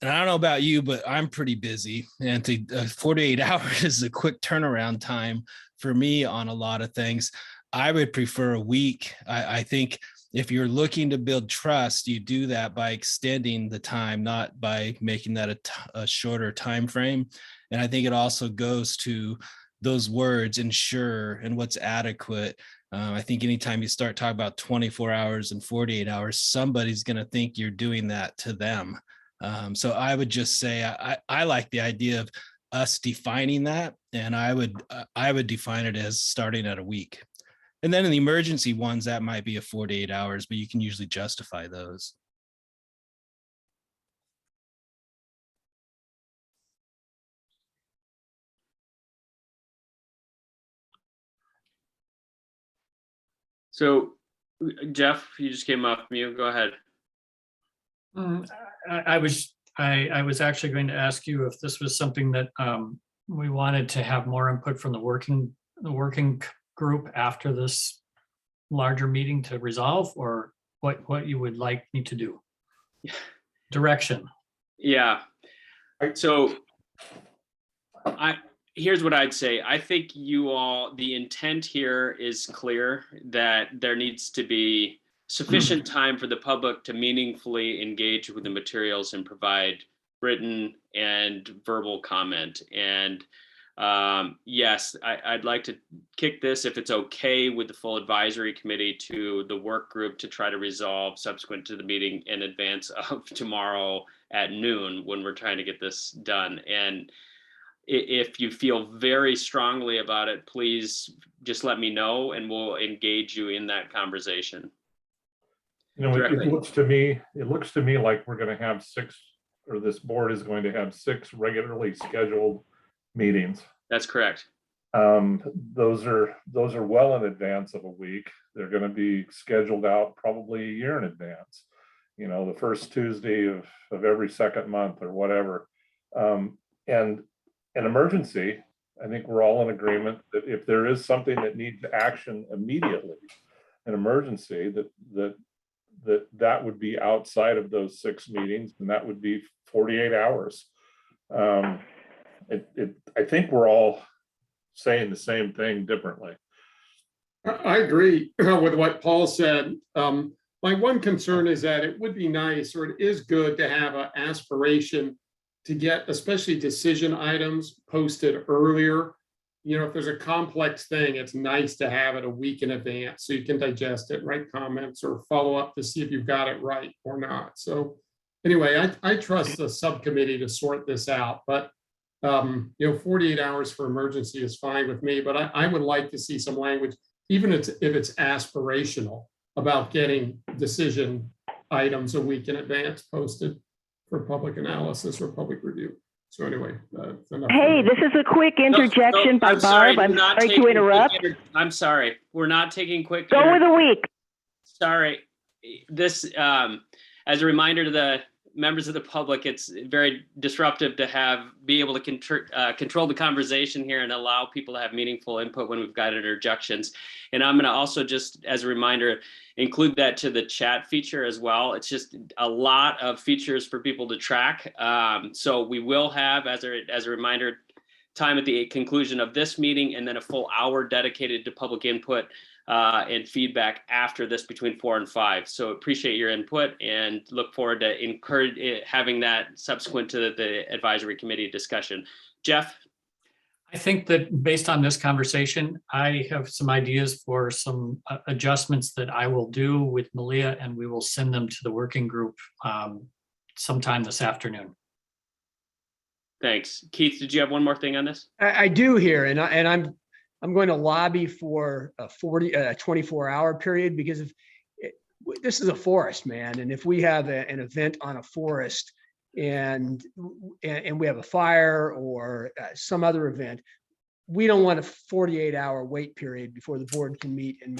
And I don't know about you, but I'm pretty busy. And 48 hours is a quick turnaround time for me on a lot of things. I would prefer a week. I think if you're looking to build trust, you do that by extending the time, not by making that a shorter time frame. And I think it also goes to those words, ensure and what's adequate. I think anytime you start talking about 24 hours and 48 hours, somebody's going to think you're doing that to them. So I would just say I like the idea of us defining that, and I would define it as starting at a week. And then in the emergency ones, that might be a 48 hours, but you can usually justify those. So Jeff, you just came off mute. Go ahead. I was actually going to ask you if this was something that we wanted to have more input from the working group after this larger meeting to resolve, or what you would like me to do. Direction. Yeah. So here's what I'd say. I think the intent here is clear, that there needs to be sufficient time for the public to meaningfully engage with the materials and provide written and verbal comment. And yes, I'd like to kick this, if it's okay with the full advisory committee, to the work group to try to resolve subsequent to the meeting in advance of tomorrow at noon, when we're trying to get this done. And if you feel very strongly about it, please just let me know and we'll engage you in that conversation. You know, it looks to me like we're going to have 6, or this board is going to have 6 regularly scheduled meetings. That's correct. Those are well in advance of a week. They're going to be scheduled out probably a year in advance. You know, the first Tuesday of every second month or whatever. And an emergency, I think we're all in agreement that if there is something that needs action immediately, an emergency, that would be outside of those 6 meetings, and that would be 48 hours. I think we're all saying the same thing differently. I agree with what Paul said. My one concern is that it would be nice, or it is good to have an aspiration to get, especially decision items, posted earlier. You know, if there's a complex thing, it's nice to have it a week in advance so you can digest it, write comments, or follow up to see if you've got it right or not. So anyway, I trust the subcommittee to sort this out, but you know, 48 hours for emergency is fine with me, but I would like to see some language, even if it's aspirational, about getting decision items a week in advance posted for public analysis or public review. So anyway, hey, this is a quick interjection by Barb. I'm sorry to interrupt. I'm sorry. We're not taking quick. Go with a week. Sorry. This, as a reminder to the members of the public, it's very disruptive to be able to control the conversation here and allow people to have meaningful input when we've got interjections. And I'm going to also, just as a reminder, include that to the chat feature as well. It's just a lot of features for people to track. So we will have, as a reminder, time at the conclusion of this meeting, and then a full hour dedicated to public input and feedback after this between 4 and 5. So appreciate your input and look forward to having that subsequent to the advisory committee discussion. Jeff? I think that based on this conversation, I have some ideas for some adjustments that I will do with Malia, and we will send them to the working group sometime this afternoon. Thanks. Keith, did you have one more thing on this? I do here, and I'm going to lobby for a 24-hour period, because this is a forest, man. And if we have an event on a forest and we have a fire or some other event, we don't want a 48-hour wait period before the board can meet and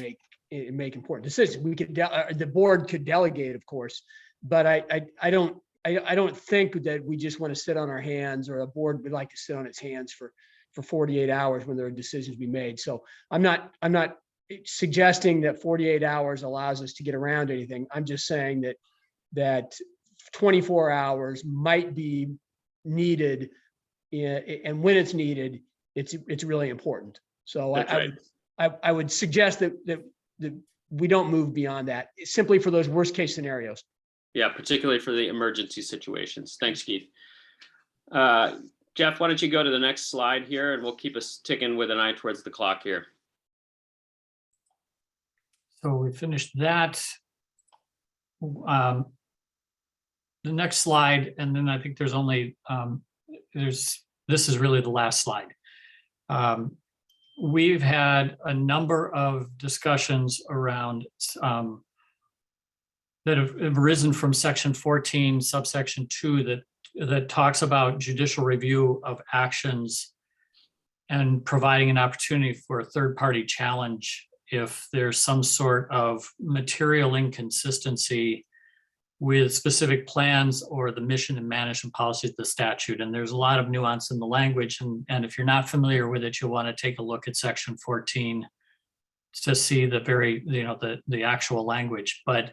make important decisions. The board could delegate, of course, but I don't think that we just want to sit on our hands, or a board would like to sit on its hands for 48 hours when there are decisions to be made. So I'm not suggesting that 48 hours allows us to get around anything. I'm just saying that 24 hours might be needed, and when it's needed, it's really important. So I would suggest that we don't move beyond that, simply for those worst case scenarios. Yeah, particularly for the emergency situations. Thanks, Keith. Jeff, why don't you go to the next slide here, and we'll keep us ticking with an eye towards the clock here. So we finished that. The next slide, and then I think there's only, this is really the last slide. We've had a number of discussions around that have arisen from section 14, subsection 2, that talks about judicial review of actions and providing an opportunity for a third-party challenge if there's some sort of material inconsistency with specific plans or the mission and management policies of the statute. And there's a lot of nuance in the language. And if you're not familiar with it, you'll want to take a look at section 14 to see the the actual language. But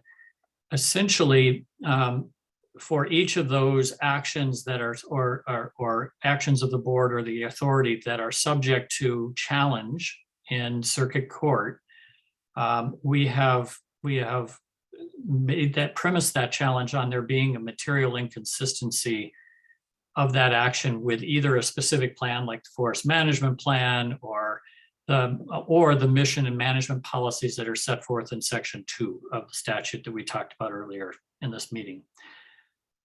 essentially, for each of those actions that are, or actions of the board or the authority that are subject to challenge in circuit court, we have made that premise, that challenge on there being a material inconsistency of that action with either a specific plan like the forest management plan or the mission and management policies that are set forth in section 2 of the statute that we talked about earlier in this meeting.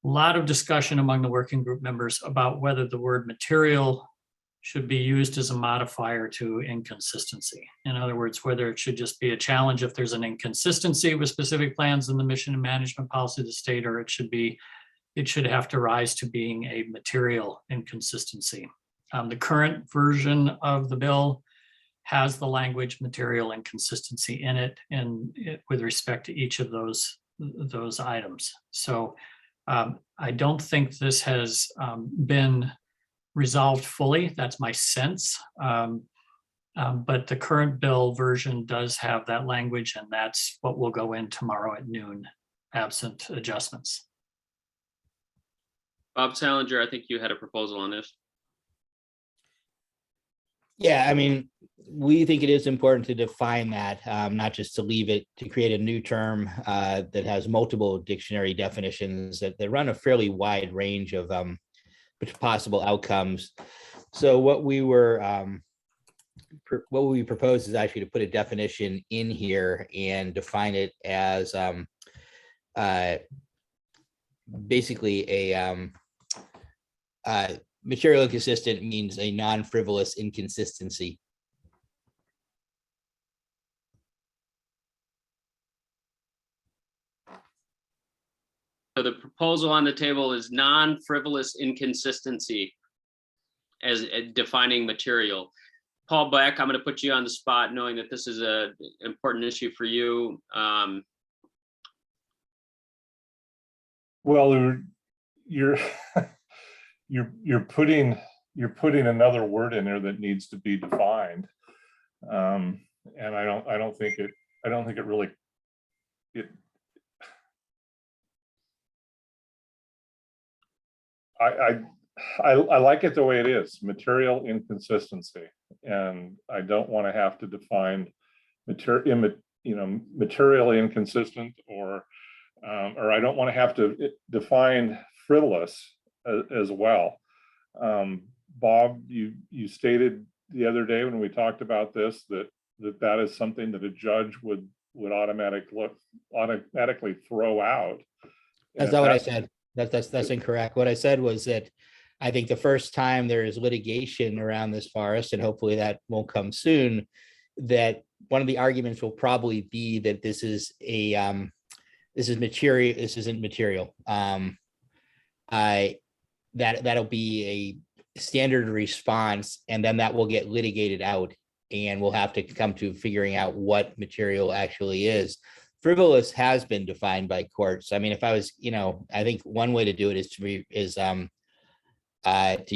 A lot of discussion among the working group members about whether the word material should be used as a modifier to inconsistency. In other words, whether it should just be a challenge if there's an inconsistency with specific plans in the mission and management policy of the state, or it should have to rise to being a material inconsistency. The current version of the bill has the language material inconsistency in it, and with respect to each of those items. So I don't think this has been resolved fully. That's my sense. But the current bill version does have that language, and that's what will go in tomorrow at noon, absent adjustments. Bob Salinger, I think you had a proposal on this. Yeah, I mean, we think it is important to define that, not just to leave it to create a new term that has multiple dictionary definitions that run a fairly wide range of possible outcomes. So what we propose is actually to put a definition in here and define it as basically a material inconsistent means a non-frivolous inconsistency. So the proposal on the table is non-frivolous inconsistency as defining material. Paul Beck, I'm going to put you on the spot, knowing that this is an important issue for you. Well, you're putting another word in there that needs to be defined, and I don't think it really. I like it the way it is, material inconsistency, and I don't want to have to define materially inconsistent, or I don't want to have to define frivolous as well. Bob, you stated the other day when we talked about this that is something that a judge would automatically throw out. That's not what I said. That's incorrect. What I said was that I think the first time there is litigation around this forest, and hopefully that won't come soon, that one of the arguments will probably be that this is material. This isn't material. That'll be a standard response, and then that will get litigated out, and we'll have to come to figuring out what material actually is. Frivolous has been defined by courts. I mean, if I was, I think one way to do it is to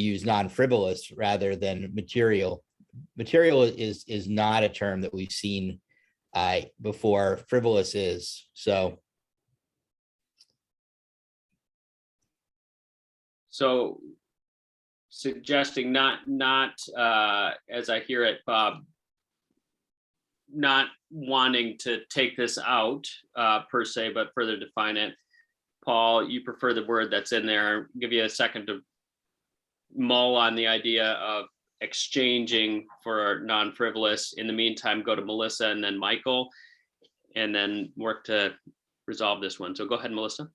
use non-frivolous rather than material. Material is not a term that we've seen before. Frivolous is. So suggesting not as I hear it, Bob, not wanting to take this out per se, but further define it. Paul, you prefer the word that's in there. I'll give you a second to mull on the idea of exchanging for non-frivolous. In the meantime, go to Melissa and then Michael, and then work to resolve this one. So go ahead, Melissa.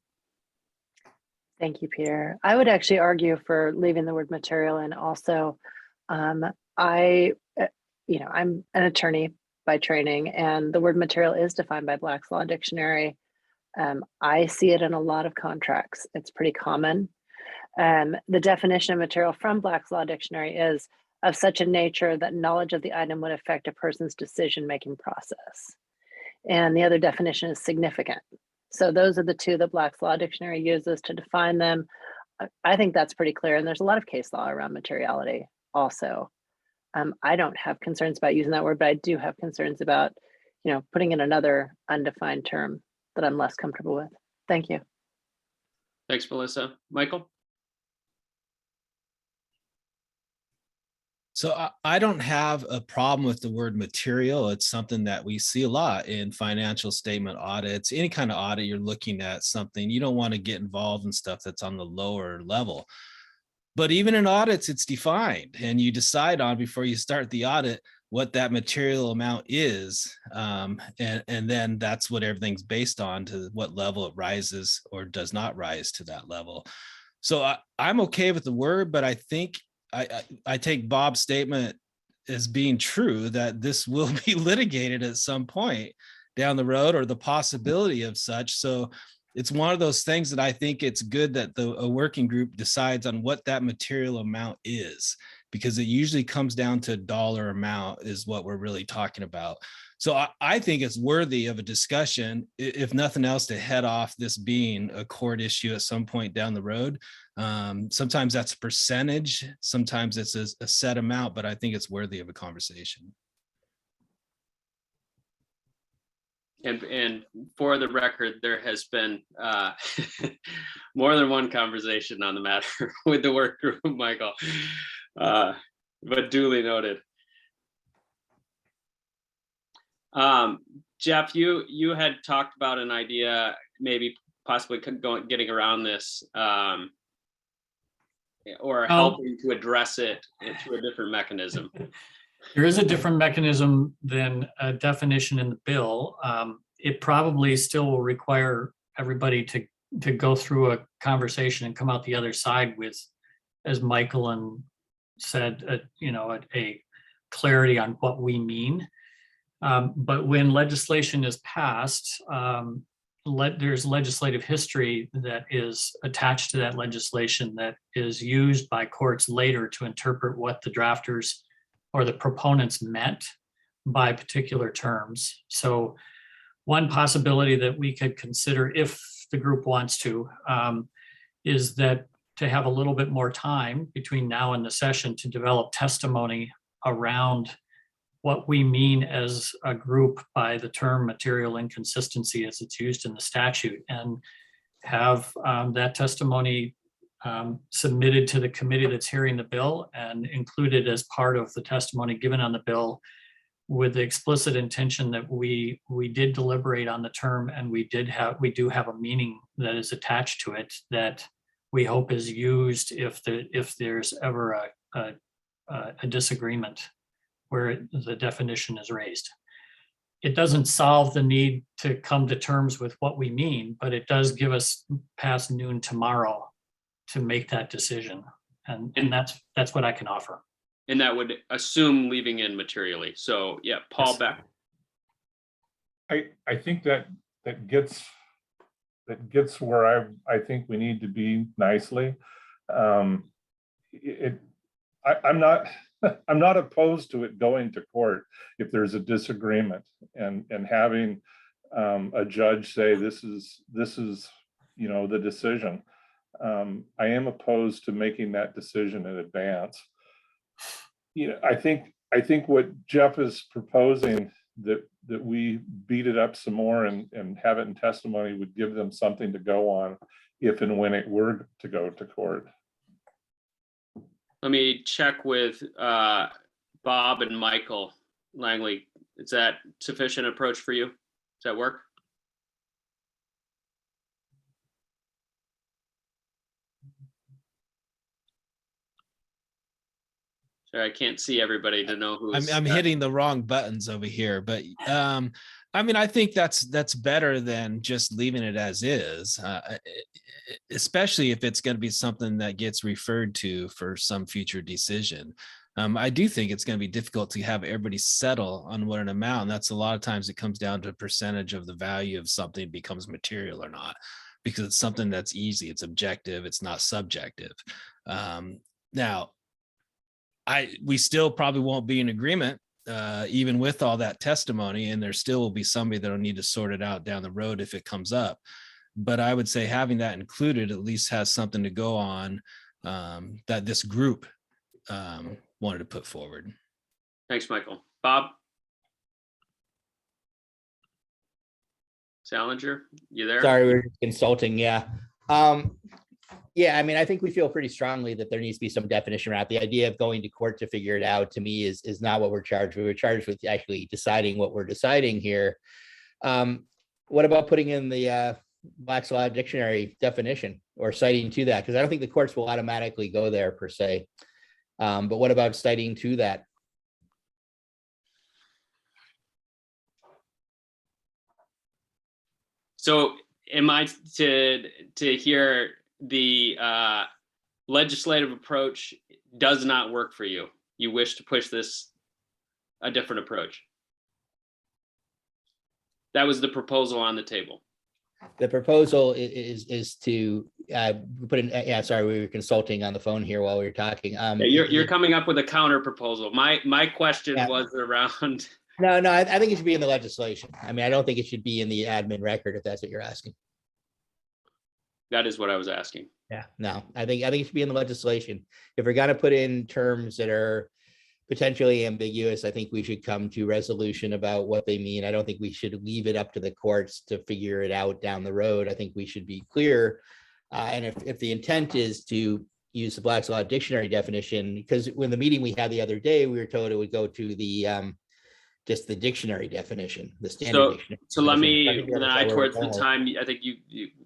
Thank you, Peter. I would actually argue for leaving the word material, and also I'm an attorney by training, and the word material is defined by Black's Law Dictionary. I see it in a lot of contracts. It's pretty common. The definition of material from Black's Law Dictionary is of such a nature that knowledge of the item would affect a person's decision-making process. And the other definition is significant. So those are the two that Black's Law Dictionary uses to define them. I think that's pretty clear. And there's a lot of case law around materiality also. I don't have concerns about using that word, but I do have concerns about, putting in another undefined term that I'm less comfortable with. Thank you. Thanks, Melissa. Michael? So I don't have a problem with the word material. It's something that we see a lot in financial statement audits. Any kind of audit you're looking at something, you don't want to get involved in stuff that's on the lower level. But even in audits, it's defined, and you decide on before you start the audit what that material amount is. And then that's what everything's based on, to what level it rises or does not rise to that level. So I'm okay with the word, but I think I take Bob's statement as being true that this will be litigated at some point down the road, or the possibility of such. So it's one of those things that I think it's good that a working group decides on what that material amount is, because it usually comes down to a dollar amount is what we're really talking about. So I think it's worthy of a discussion, if nothing else, to head off this being a court issue at some point down the road. Sometimes that's a percentage, sometimes it's a set amount, but I think it's worthy of a conversation. And for the record, there has been more than one conversation on the matter with the work group, Michael, but duly noted. Jeff, you had talked about an idea, maybe possibly getting around this, or helping to address it through a different mechanism. There is a different mechanism than a definition in the bill. It probably still will require everybody to go through a conversation and come out the other side with, as Michael said, a clarity on what we mean. But when legislation is passed, there's legislative history that is attached to that legislation that is used by courts later to interpret what the drafters or the proponents meant by particular terms. So one possibility that we could consider, if the group wants to, is that to have a little bit more time between now and the session to develop testimony around what we mean as a group by the term material inconsistency as it's used in the statute, and have that testimony submitted to the committee that's hearing the bill and included as part of the testimony given on the bill, with the explicit intention that we did deliberate on the term, and we do have a meaning that is attached to it that we hope is used if there's ever a disagreement where the definition is raised. It doesn't solve the need to come to terms with what we mean, but it does give us past noon tomorrow to make that decision. And that's what I can offer. And that would assume leaving in materially. So yeah, Paul, back. I think that gets where I think we need to be nicely. I'm not opposed to it going to court if there's a disagreement and having a judge say this is the decision. I am opposed to making that decision in advance. I think what Jeff is proposing, that we beat it up some more and have it in testimony, would give them something to go on if and when it were to go to court. Let me check with Bob and Michael Langley. Is that sufficient approach for you? Does that work? Sorry, I can't see everybody to know who. I'm hitting the wrong buttons over here, but I think that's better than just leaving it as is, especially if it's going to be something that gets referred to for some future decision. I do think it's going to be difficult to have everybody settle on what an amount, and that's a lot of times it comes down to a percentage of the value of something becomes material or not, because it's something that's easy, it's objective, it's not subjective. Now, we still probably won't be in agreement, even with all that testimony, and there still will be somebody that'll need to sort it out down the road if it comes up. But I would say having that included at least has something to go on, that this group wanted to put forward. Thanks, Michael. Bob? Salinger, you there? Sorry, we're just consulting. Yeah. Yeah, I mean, I think we feel pretty strongly that there needs to be some definition around it. The idea of going to court to figure it out, to me, is not what we're charged with. We're charged with actually deciding what we're deciding here. What about putting in the Black's Law Dictionary definition or citing to that? Because I don't think the courts will automatically go there per se. But what about citing to that? So am I to hear the legislative approach does not work for you? You wish to push this a different approach? That was the proposal on the table. The proposal is to put in, yeah, sorry, we were consulting on the phone here while we were talking. You're coming up with a counter proposal. My question was around. No, I think it should be in the legislation. I mean, I don't think it should be in the admin record, if that's what you're asking. That is what I was asking. Yeah, no, I think it should be in the legislation. If we're gonna put in terms that are potentially ambiguous, I think we should come to resolution about what they mean. I don't think we should leave it up to the courts to figure it out down the road. I think we should be clear. And if the intent is to use the Black's Law Dictionary definition, because when the meeting we had the other day, we were told it would go to the just the dictionary definition, the standard dictionary. So let me, then towards the time, I think you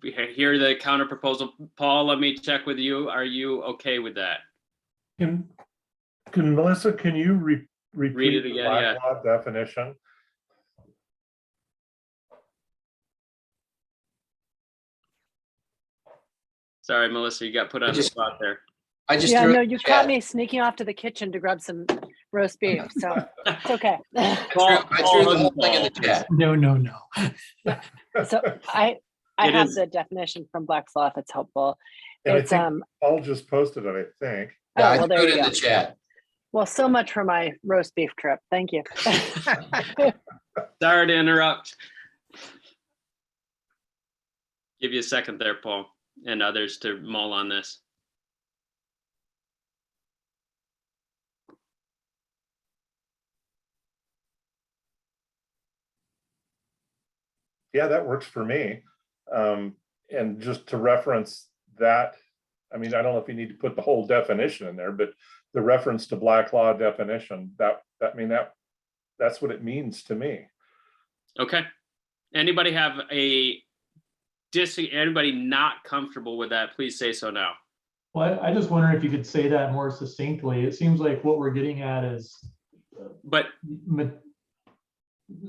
hear the counter proposal. Paul, let me check with you. Are you okay with that? Can Melissa, can you repeat Read it again? the Black Law definition? Sorry, Melissa, you got put on the spot there. Yeah, no, you caught me sneaking off to the kitchen to grab some roast beef, so it's okay. I threw the whole thing in the chat. No. So I have the definition from Black's Law if it's helpful. And It's I'll just post it, I think. Yeah, I well, threw there it you in go. the chat. Well, so much for my roast beef trip. Thank you. Sorry to interrupt. Give you a second there, Paul, and others to mull on this. Yeah, that works for me. And just to reference that, I mean, I don't know if you need to put the whole definition in there, but the reference to Black Law definition, that's what it means to me. Okay. Anybody have anybody not comfortable with that? Please say so now. Well, I just wonder if you could say that more succinctly. It seems like what we're getting at is,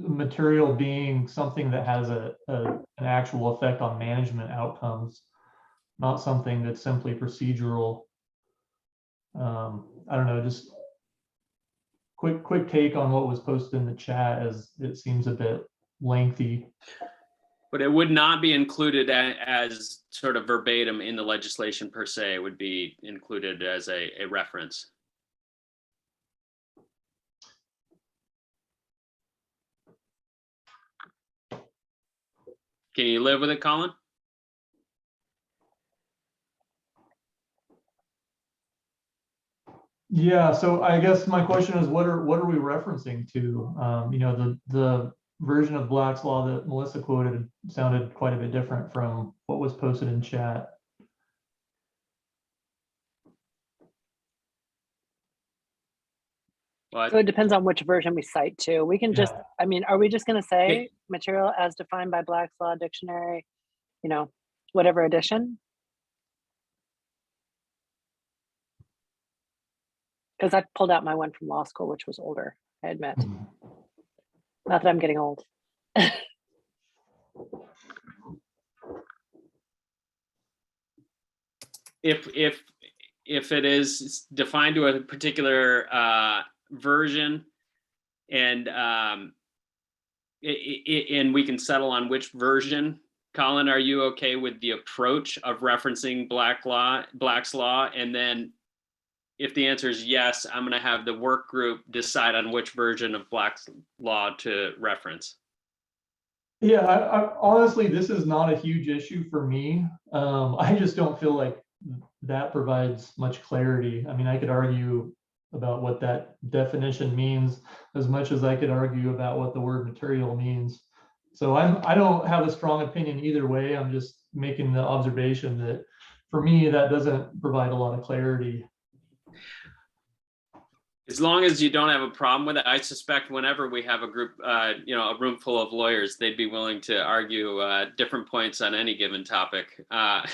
material being something that has an actual effect on management outcomes, not something that's simply procedural. I don't know, just quick take on what was posted in the chat, as it seems a bit lengthy. But it would not be included as sort of verbatim in the legislation per se. It would be included as a reference. Can you live with it, Colin? Yeah, so I guess my question is, what are we referencing to? The version of Black's Law that Melissa quoted sounded quite a bit different from what was posted in chat. So it depends on which version we cite to. We can just, I mean, are we just going to say material as defined by Black's Law Dictionary, whatever edition? Because I pulled out my one from law school, which was older, I admit. Not that I'm getting old. If it is defined to a particular version, and we can settle on which version. Colin, are you okay with the approach of referencing Black's Law, and then if the answer is yes, I'm going to have the work group decide on which version of Black's Law to reference. Yeah, honestly, this is not a huge issue for me. I just don't feel like that provides much clarity. I mean, I could argue about what that definition means as much as I could argue about what the word material means. So I don't have a strong opinion either way. I'm just making the observation that for me, that doesn't provide a lot of clarity. As long as you don't have a problem with it, I suspect whenever we have a group, a room full of lawyers, they'd be willing to argue different points on any given topic. But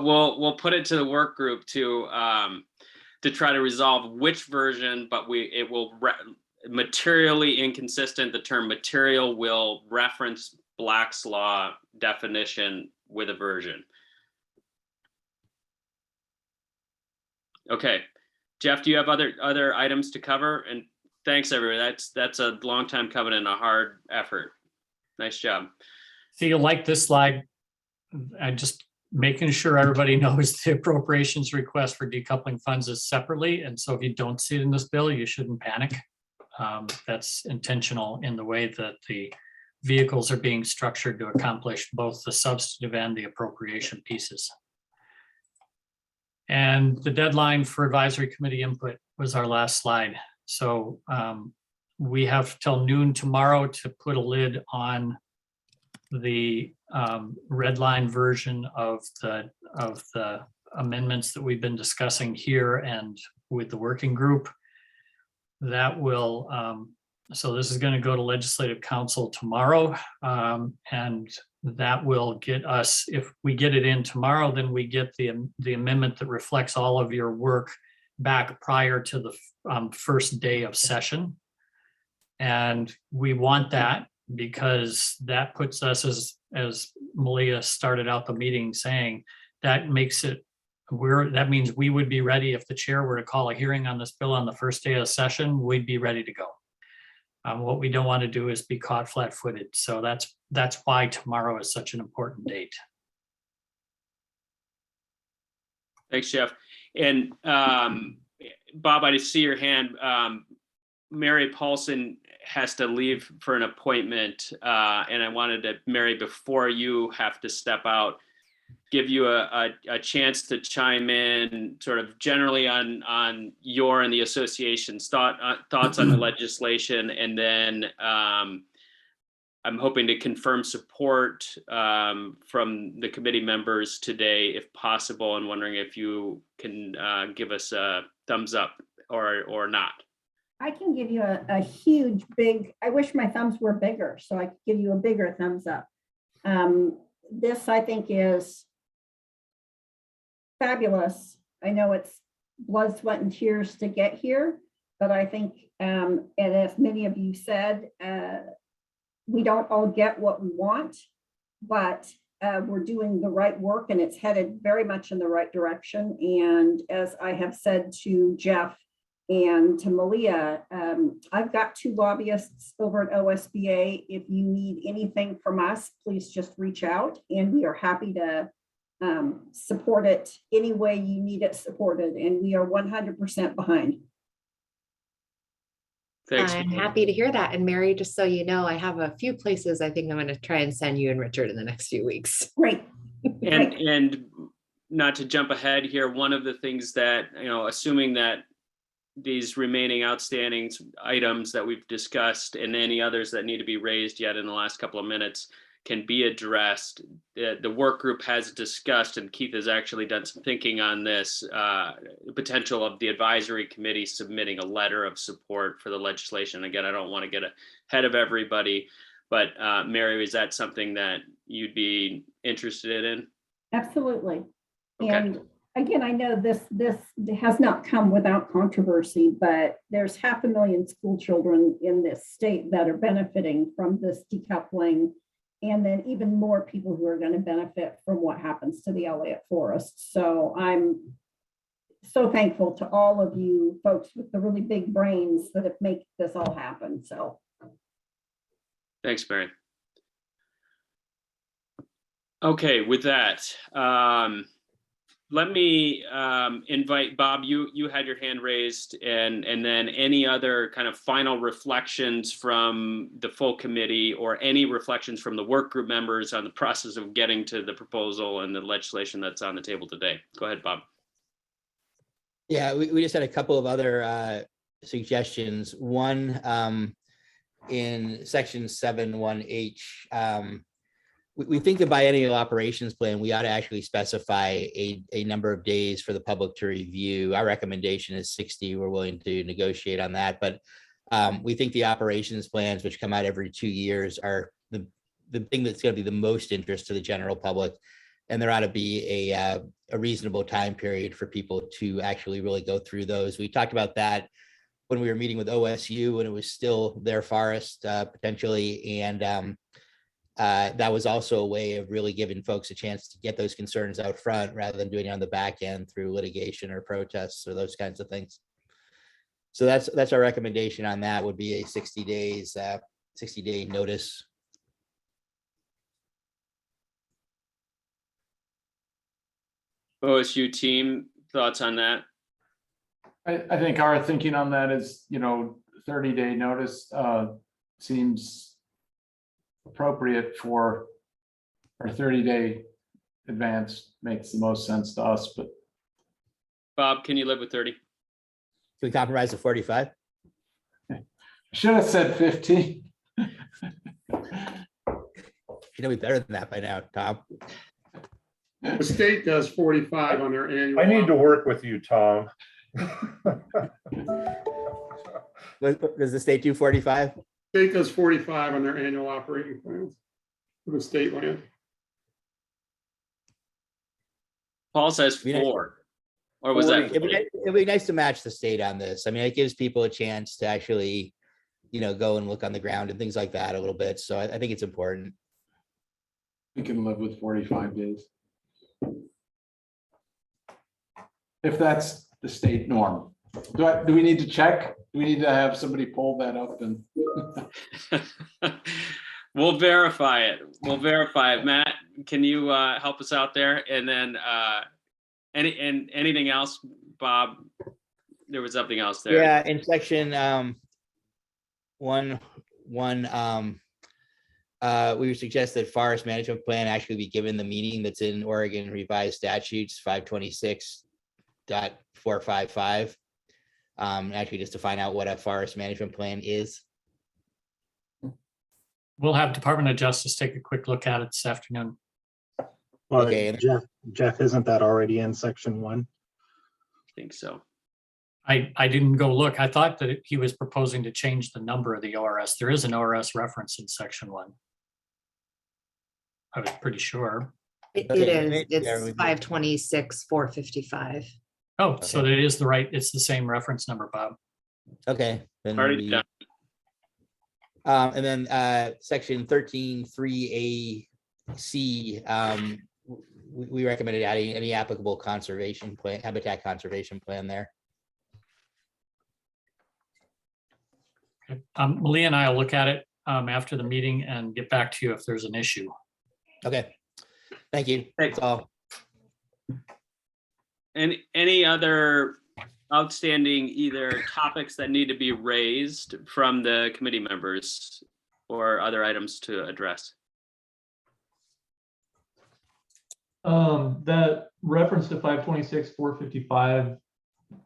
we'll put it to the work group to try to resolve which version. But it will materially inconsistent. The term material will reference Black's Law definition with a version. Okay. Jeff, do you have other items to cover? And thanks, everybody. That's a long time coming and a hard effort. Nice job. So you like this slide? I just making sure everybody knows the appropriations request for decoupling funds is separately. And so if you don't see it in this bill, you shouldn't panic. That's intentional in the way that the vehicles are being structured to accomplish both the substantive and the appropriation pieces. And the deadline for advisory committee input was our last slide. So we have till noon tomorrow to put a lid on the red line version of the amendments that we've been discussing here and with the working group. That will, so this is going to go to legislative council tomorrow, and that will get us, if we get it in tomorrow, then we get the amendment that reflects all of your work back prior to the first day of session. And we want that because that puts us, as Malia started out the meeting saying, that makes it, that means we would be ready if the chair were to call a hearing on this bill on the first day of session, we'd be ready to go. What we don't want to do is be caught flat-footed. So that's why tomorrow is such an important date. Thanks, Jeff. And Bob, I see your hand. Mary Paulson has to leave for an appointment, and I wanted to, Mary, before you have to step out, give you a chance to chime in sort of generally on your and the association's thoughts on the legislation. And then I'm hoping to confirm support from the committee members today, if possible, and wondering if you can give us a thumbs up or not. I can give you a huge, big, I wish my thumbs were bigger, so I could give you a bigger thumbs up. This, I think, is fabulous. I know it's blood, sweat, and tears to get here, but I think, and as many of you said, we don't all get what we want, but we're doing the right work and it's headed very much in the right direction. And as I have said to Jeff and to Malia, I've got 2 lobbyists over at OSBA. If you need anything from us, please just reach out and we are happy to support it any way you need it supported. And we are 100% behind. Thanks. I'm happy to hear that. And Mary, just so you know, I have a few places I think I'm going to try and send you and Richard in the next few weeks. Great. And not to jump ahead here, one of the things that, assuming that these remaining outstanding items that we've discussed and any others that need to be raised yet in the last couple of minutes can be addressed. The work group has discussed, and Keith has actually done some thinking on this, the potential of the advisory committee submitting a letter of support for the legislation. Again, I don't want to get ahead of everybody, but Mary, is that something that you'd be interested in? Absolutely. Okay. And again, I know this has not come without controversy, but there's 500,000 school children in this state that are benefiting from this decoupling. And then even more people who are going to benefit from what happens to the Elliott forest. So I'm so thankful to all of you folks with the really big brains that have made this all happen. So thanks, Mary. Okay, with that, let me invite Bob, you had your hand raised, and then any other kind of final reflections from the full committee or any reflections from the work group members on the process of getting to the proposal and the legislation that's on the table today. Go ahead, Bob. Yeah, we just had a couple of other suggestions. One, in section 7(1)H, we think the biennial operations plan, we ought to actually specify a number of days for the public to review. Our recommendation is 60. We're willing to negotiate on that, but we think the operations plans, which come out every 2 years, are the thing that's going to be the most interest to the general public. And there ought to be a reasonable time period for people to actually really go through those. We talked about that when we were meeting with OSU, when it was still their forest potentially. And that was also a way of really giving folks a chance to get those concerns out front rather than doing it on the back end through litigation or protests or those kinds of things. So that's our recommendation on that, would be a 60 day notice. OSU team, thoughts on that? I think our thinking on that is, 30-day notice seems appropriate for our 30-day advance, makes the most sense to us, but. Bob, can you live with 30? Can we compromise to 45? Should have said 50. Should be better than that by now, Tom. The state does 45 on their annual. I need to work with you, Tom. Does the state do 45? State does 45 on their annual operating plans for the state land. Paul says 4. Or was that? It'd be nice to match the state on this. I mean, it gives people a chance to actually, go and look on the ground and things like that a little bit. So I think it's important. We can live with 45 days. If that's the state norm. Do we need to check? Do we need to have somebody pull that up and? We'll verify it. Matt, can you help us out there? And then anything else, Bob? There was something else there. Yeah, in section 1, we would suggest that forest management plan actually be given the meaning that's in Oregon revised statutes 526.455. Actually, just to find out what a forest management plan is. We'll have Department of Justice take a quick look at it this afternoon. Well, Okay. Jeff, isn't that already in section 1? I think so. I didn't go look. I thought that he was proposing to change the number of the ORS. There is an ORS reference in section 1. I was pretty sure. It Okay, is, there we it's go. 526.455. Oh, so it is it's the same reference number, Bob. Okay. Then Already done. And then section 13(3)(a)(c), we recommended adding any applicable conservation plan, habitat conservation plan there. Okay. Malia and I will look at it after the meeting and get back to you if there's an issue. Okay. Thank you. That's all. And any other outstanding either topics that need to be raised from the committee members or other items to address? That reference to 526.455,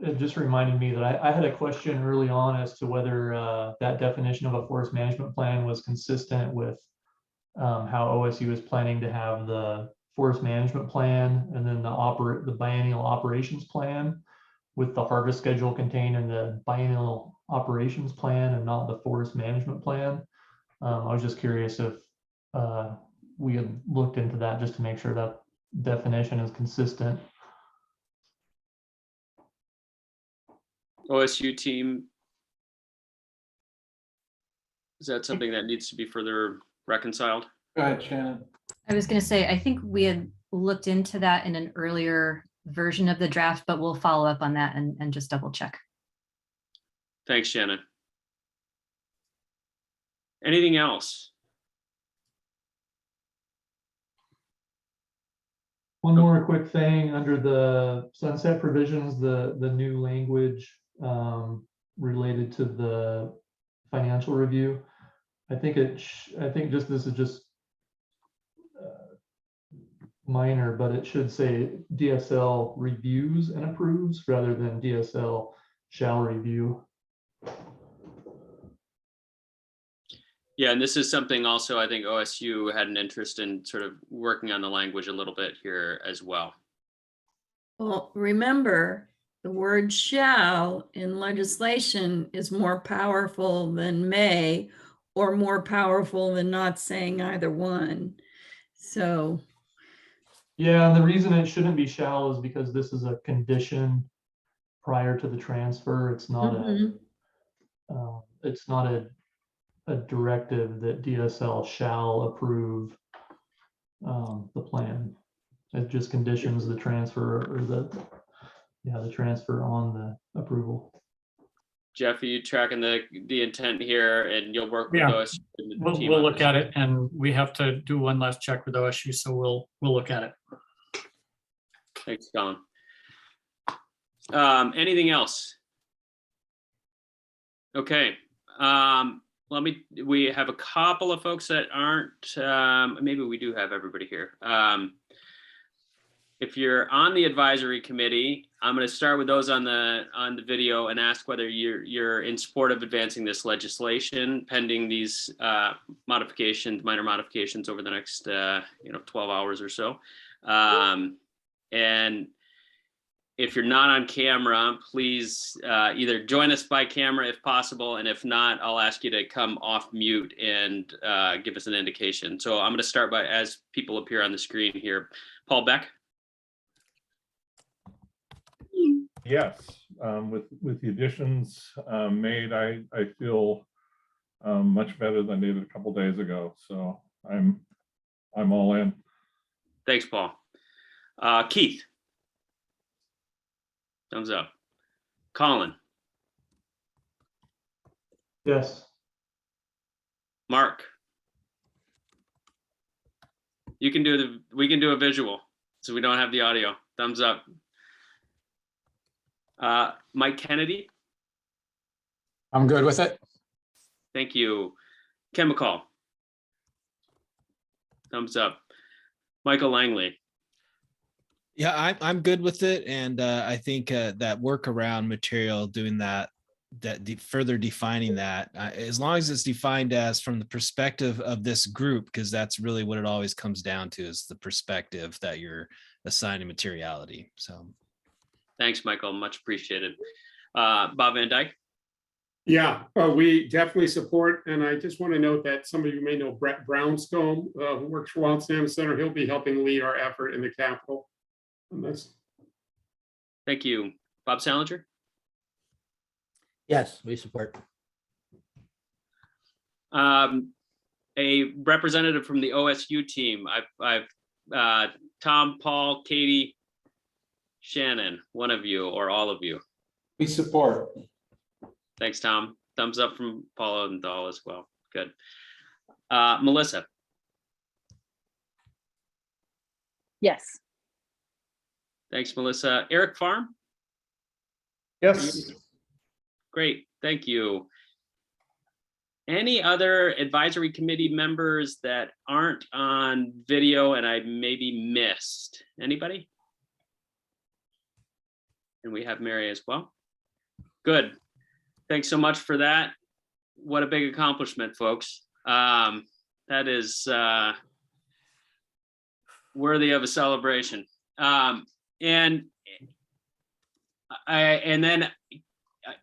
it just reminded me that I had a question early on as to whether that definition of a forest management plan was consistent with how OSU is planning to have the forest management plan and then the biennial operations plan, with the harvest schedule contained in the biennial operations plan and not the forest management plan. I was just curious if we had looked into that just to make sure that definition is consistent. OSU team, is that something that needs to be further reconciled? Go ahead, Shannon. I was going to say, I think we had looked into that in an earlier version of the draft, but we'll follow up on that and just double check. Thanks, Shannon. Anything else? One more quick thing under the sunset provisions, the new language related to the financial review. I think this is just minor, but it should say DSL reviews and approves rather than DSL shall review. Yeah, and this is something also I think OSU had an interest in sort of working on the language a little bit here as well. Well, remember, the word shall in legislation is more powerful than may, or more powerful than not saying either one. So. Yeah, and the reason it shouldn't be shall is because this is a condition prior to the transfer. It's not a directive that DSL shall approve the plan. It just conditions the transfer or the transfer on the approval. Jeff, are you tracking the intent here, and you'll work with OSU? We'll look at it, and we have to do one last check with OSU, so we'll look at it. Thanks, Colin. Anything else? Okay. We have a couple of folks that aren't, maybe we do have everybody here. If you're on the advisory committee, I'm going to start with those on the video and ask whether you're in support of advancing this legislation pending these minor modifications over the next 12 hours or so. And if you're not on camera, please either join us by camera if possible, and if not, I'll ask you to come off mute and give us an indication. So I'm going to start by, as people appear on the screen here, Paul Beck. Yes, with the additions made, I feel much better than I did a couple days ago. So I'm all in. Thanks, Paul. Keith. Thumbs up. Colin. Yes. Mark. We can do a visual, so we don't have the audio. Thumbs up. Mike Kennedy. I'm good with it. Thank you. Ken McCall. Thumbs up. Michael Langley. Yeah, I'm good with it, and I think that workaround material, doing that further defining that, as long as it's defined as from the perspective of this group, because that's really what it always comes down to, is the perspective that you're assigning materiality. So, thanks, Michael, much appreciated. Bob Van Dyke. Yeah, we definitely support, and I just want to note that some of you may know Brett Brownstone, who works for Wild Salmon Center. He'll be helping lead our effort in the Capitol. Thank you. Bob Salinger? Yes, we support. A representative from the OSU team. I've Tom, Paul, Katie, Shannon, one of you or all of you. We support. Thanks, Tom. Thumbs up from Paula and Dahl as well. Good. Melissa? Yes. Thanks, Melissa. Eric Farm? Yes. Great, thank you. Any other advisory committee members that aren't on video and I maybe missed? Anybody? And we have Mary as well. Good. Thanks so much for that. What a big accomplishment, folks. That is worthy of a celebration. And then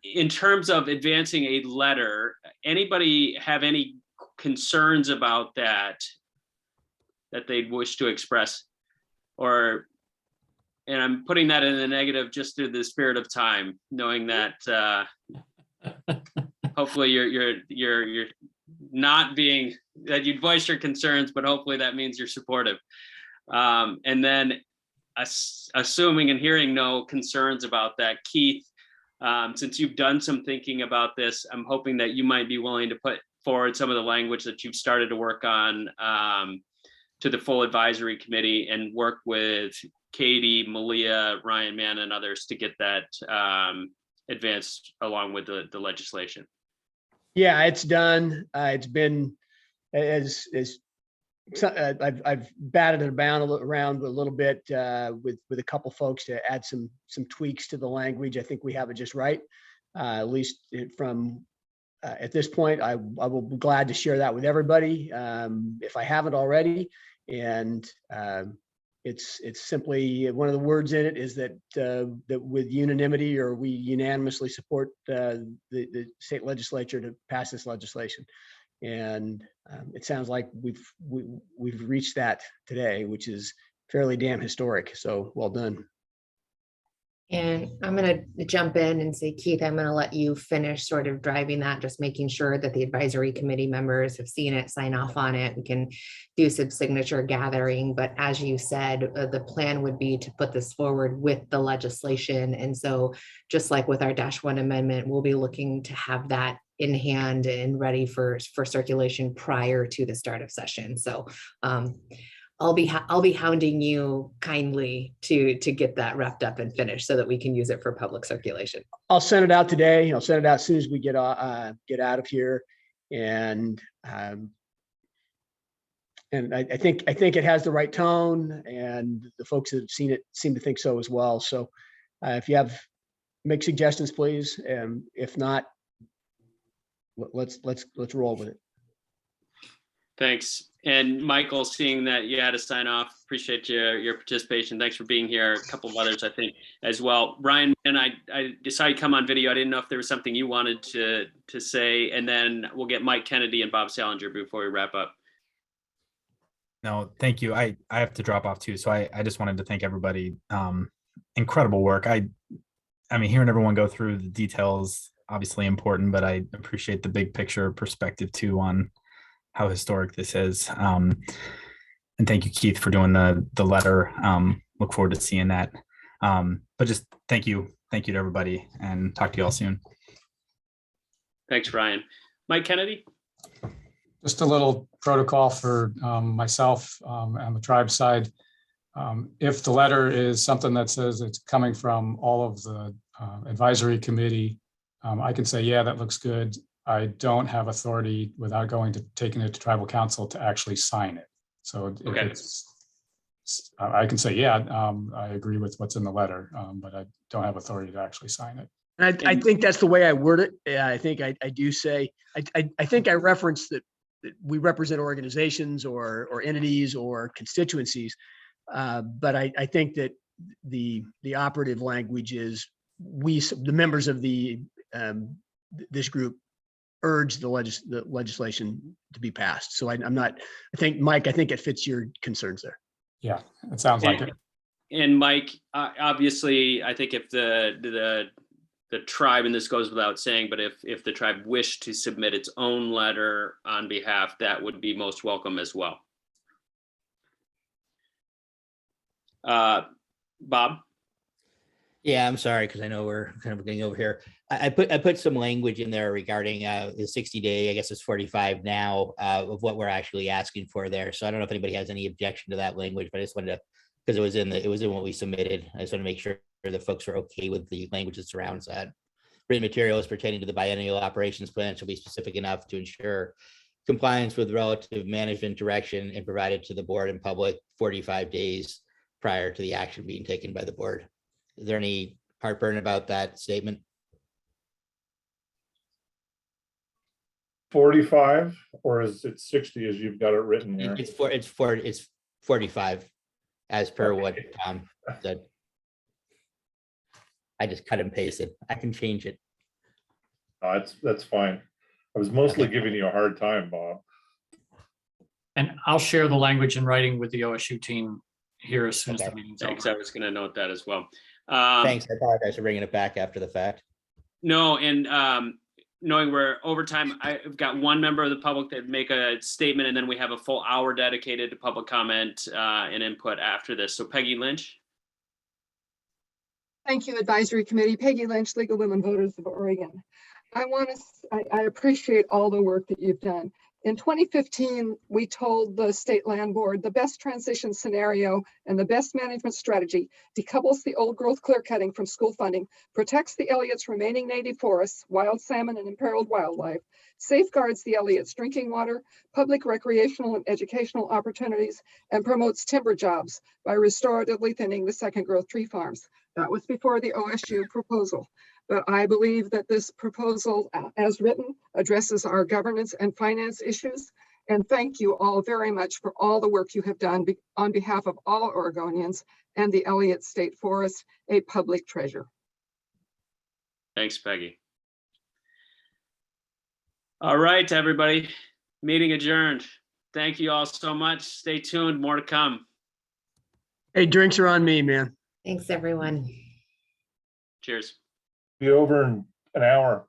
in terms of advancing a letter, anybody have any concerns about that they'd wish to express? And I'm putting that in the negative just through the spirit of time, knowing that hopefully you're not being, that you'd voice your concerns, but hopefully that means you're supportive. And then assuming and hearing no concerns about that, Keith, since you've done some thinking about this, I'm hoping that you might be willing to put forward some of the language that you've started to work on to the full advisory committee and work with Katie, Malia, Ryan Mann, and others to get that advanced along with the legislation. Yeah, it's done. It's been as I've batted it around a little bit with a couple folks to add some tweaks to the language. I think we have it just right. At least from at this point, I will be glad to share that with everybody if I haven't already. And it's simply one of the words in it is that that with unanimity, or we unanimously support the state legislature to pass this legislation. And it sounds like we've reached that today, which is fairly damn historic. So well done. And I'm going to jump in and say, Keith, I'm going to let you finish sort of driving that, just making sure that the advisory committee members have seen it, sign off on it. We can do some signature gathering. But as you said, the plan would be to put this forward with the legislation. And so just like with our -1 amendment, we'll be looking to have that in hand and ready for circulation prior to the start of session. So I'll be hounding you kindly to get that wrapped up and finished so that we can use it for public circulation. I'll send it out today. I'll send it out as soon as we get out of here. And I think it has the right tone, and the folks that have seen it seem to think so as well. So if you make suggestions, please. If not, let's roll with it. Thanks. And Michael, seeing that you had to sign off, appreciate your participation. Thanks for being here. A couple of others, I think, as well. Ryan, and I decided to come on video. I didn't know if there was something you wanted to say, and then we'll get Mike Kennedy and Bob Salinger before we wrap up. No, thank you. I have to drop off too. So I just wanted to thank everybody. Incredible work. I mean, hearing everyone go through the details, obviously important, but I appreciate the big picture perspective too on how historic this is. And thank you, Keith, for doing the letter. Look forward to seeing that. But just thank you to everybody, and talk to you all soon. Thanks, Ryan. Mike Kennedy. Just a little protocol for myself on the tribe side. If the letter is something that says it's coming from all of the advisory committee, I can say, yeah, that looks good. I don't have authority without taking it to tribal council to actually sign it. So if I can say, yeah, I agree with what's in the letter, but I don't have authority to actually sign it. I think that's the way I word it. Yeah, I think I do say, I think I referenced that we represent organizations or entities or constituencies. But I think that the operative language is the members of this group urge the legislation to be passed. So I'm not, I think, Mike, I think it fits your concerns there. Yeah, it sounds like it. And Mike, obviously, I think if the tribe, and this goes without saying, but if the tribe wished to submit its own letter on behalf, that would be most welcome as well. Bob? Yeah, I'm sorry, because I know we're kind of getting over here. I put some language in there regarding the 60-day, I guess it's 45 now, of what we're actually asking for there. So I don't know if anybody has any objection to that language, but I just wanted to, because it was in what we submitted. I just want to make sure that folks are okay with the language that surrounds that. Written materials pertaining to the biennial operations plan shall be specific enough to ensure compliance with relative management direction and provided to the board in public 45 days prior to the action being taken by the board. Is there any heartburn about that statement? 45, or is it 60 as you've got it written here? It's 45 as per what Tom said. I just cut and pasted. I can change it. That's fine. I was mostly giving you a hard time, Bob. And I'll share the language in writing with the OSU team here as soon as the meeting's over. Thanks. I was going to note that as well. Thanks. I apologize for bringing it back after the fact. No, and knowing we're over time, I've got one member of the public that make a statement, and then we have a full hour dedicated to public comment and input after this. So Peggy Lynch. Thank you, Advisory Committee. Peggy Lynch, League of Women Voters of Oregon. I appreciate all the work that you've done. In 2015, we told the State Land Board the best transition scenario and the best management strategy decouples the old growth clear cutting from school funding, protects the Elliott's remaining native forests, wild salmon and imperiled wildlife, safeguards the Elliott's drinking water, public recreational and educational opportunities, and promotes timber jobs by restoratively thinning the second growth tree farms. That was before the OSU proposal. But I believe that this proposal, as written, addresses our governance and finance issues. And thank you all very much for all the work you have done on behalf of all Oregonians and the Elliott State Forest, a public treasure. Thanks, Peggy. All right, everybody. Meeting adjourned. Thank you all so much. Stay tuned. More to come. Hey, drinks are on me, man. Thanks, everyone. Cheers. Be over in an hour.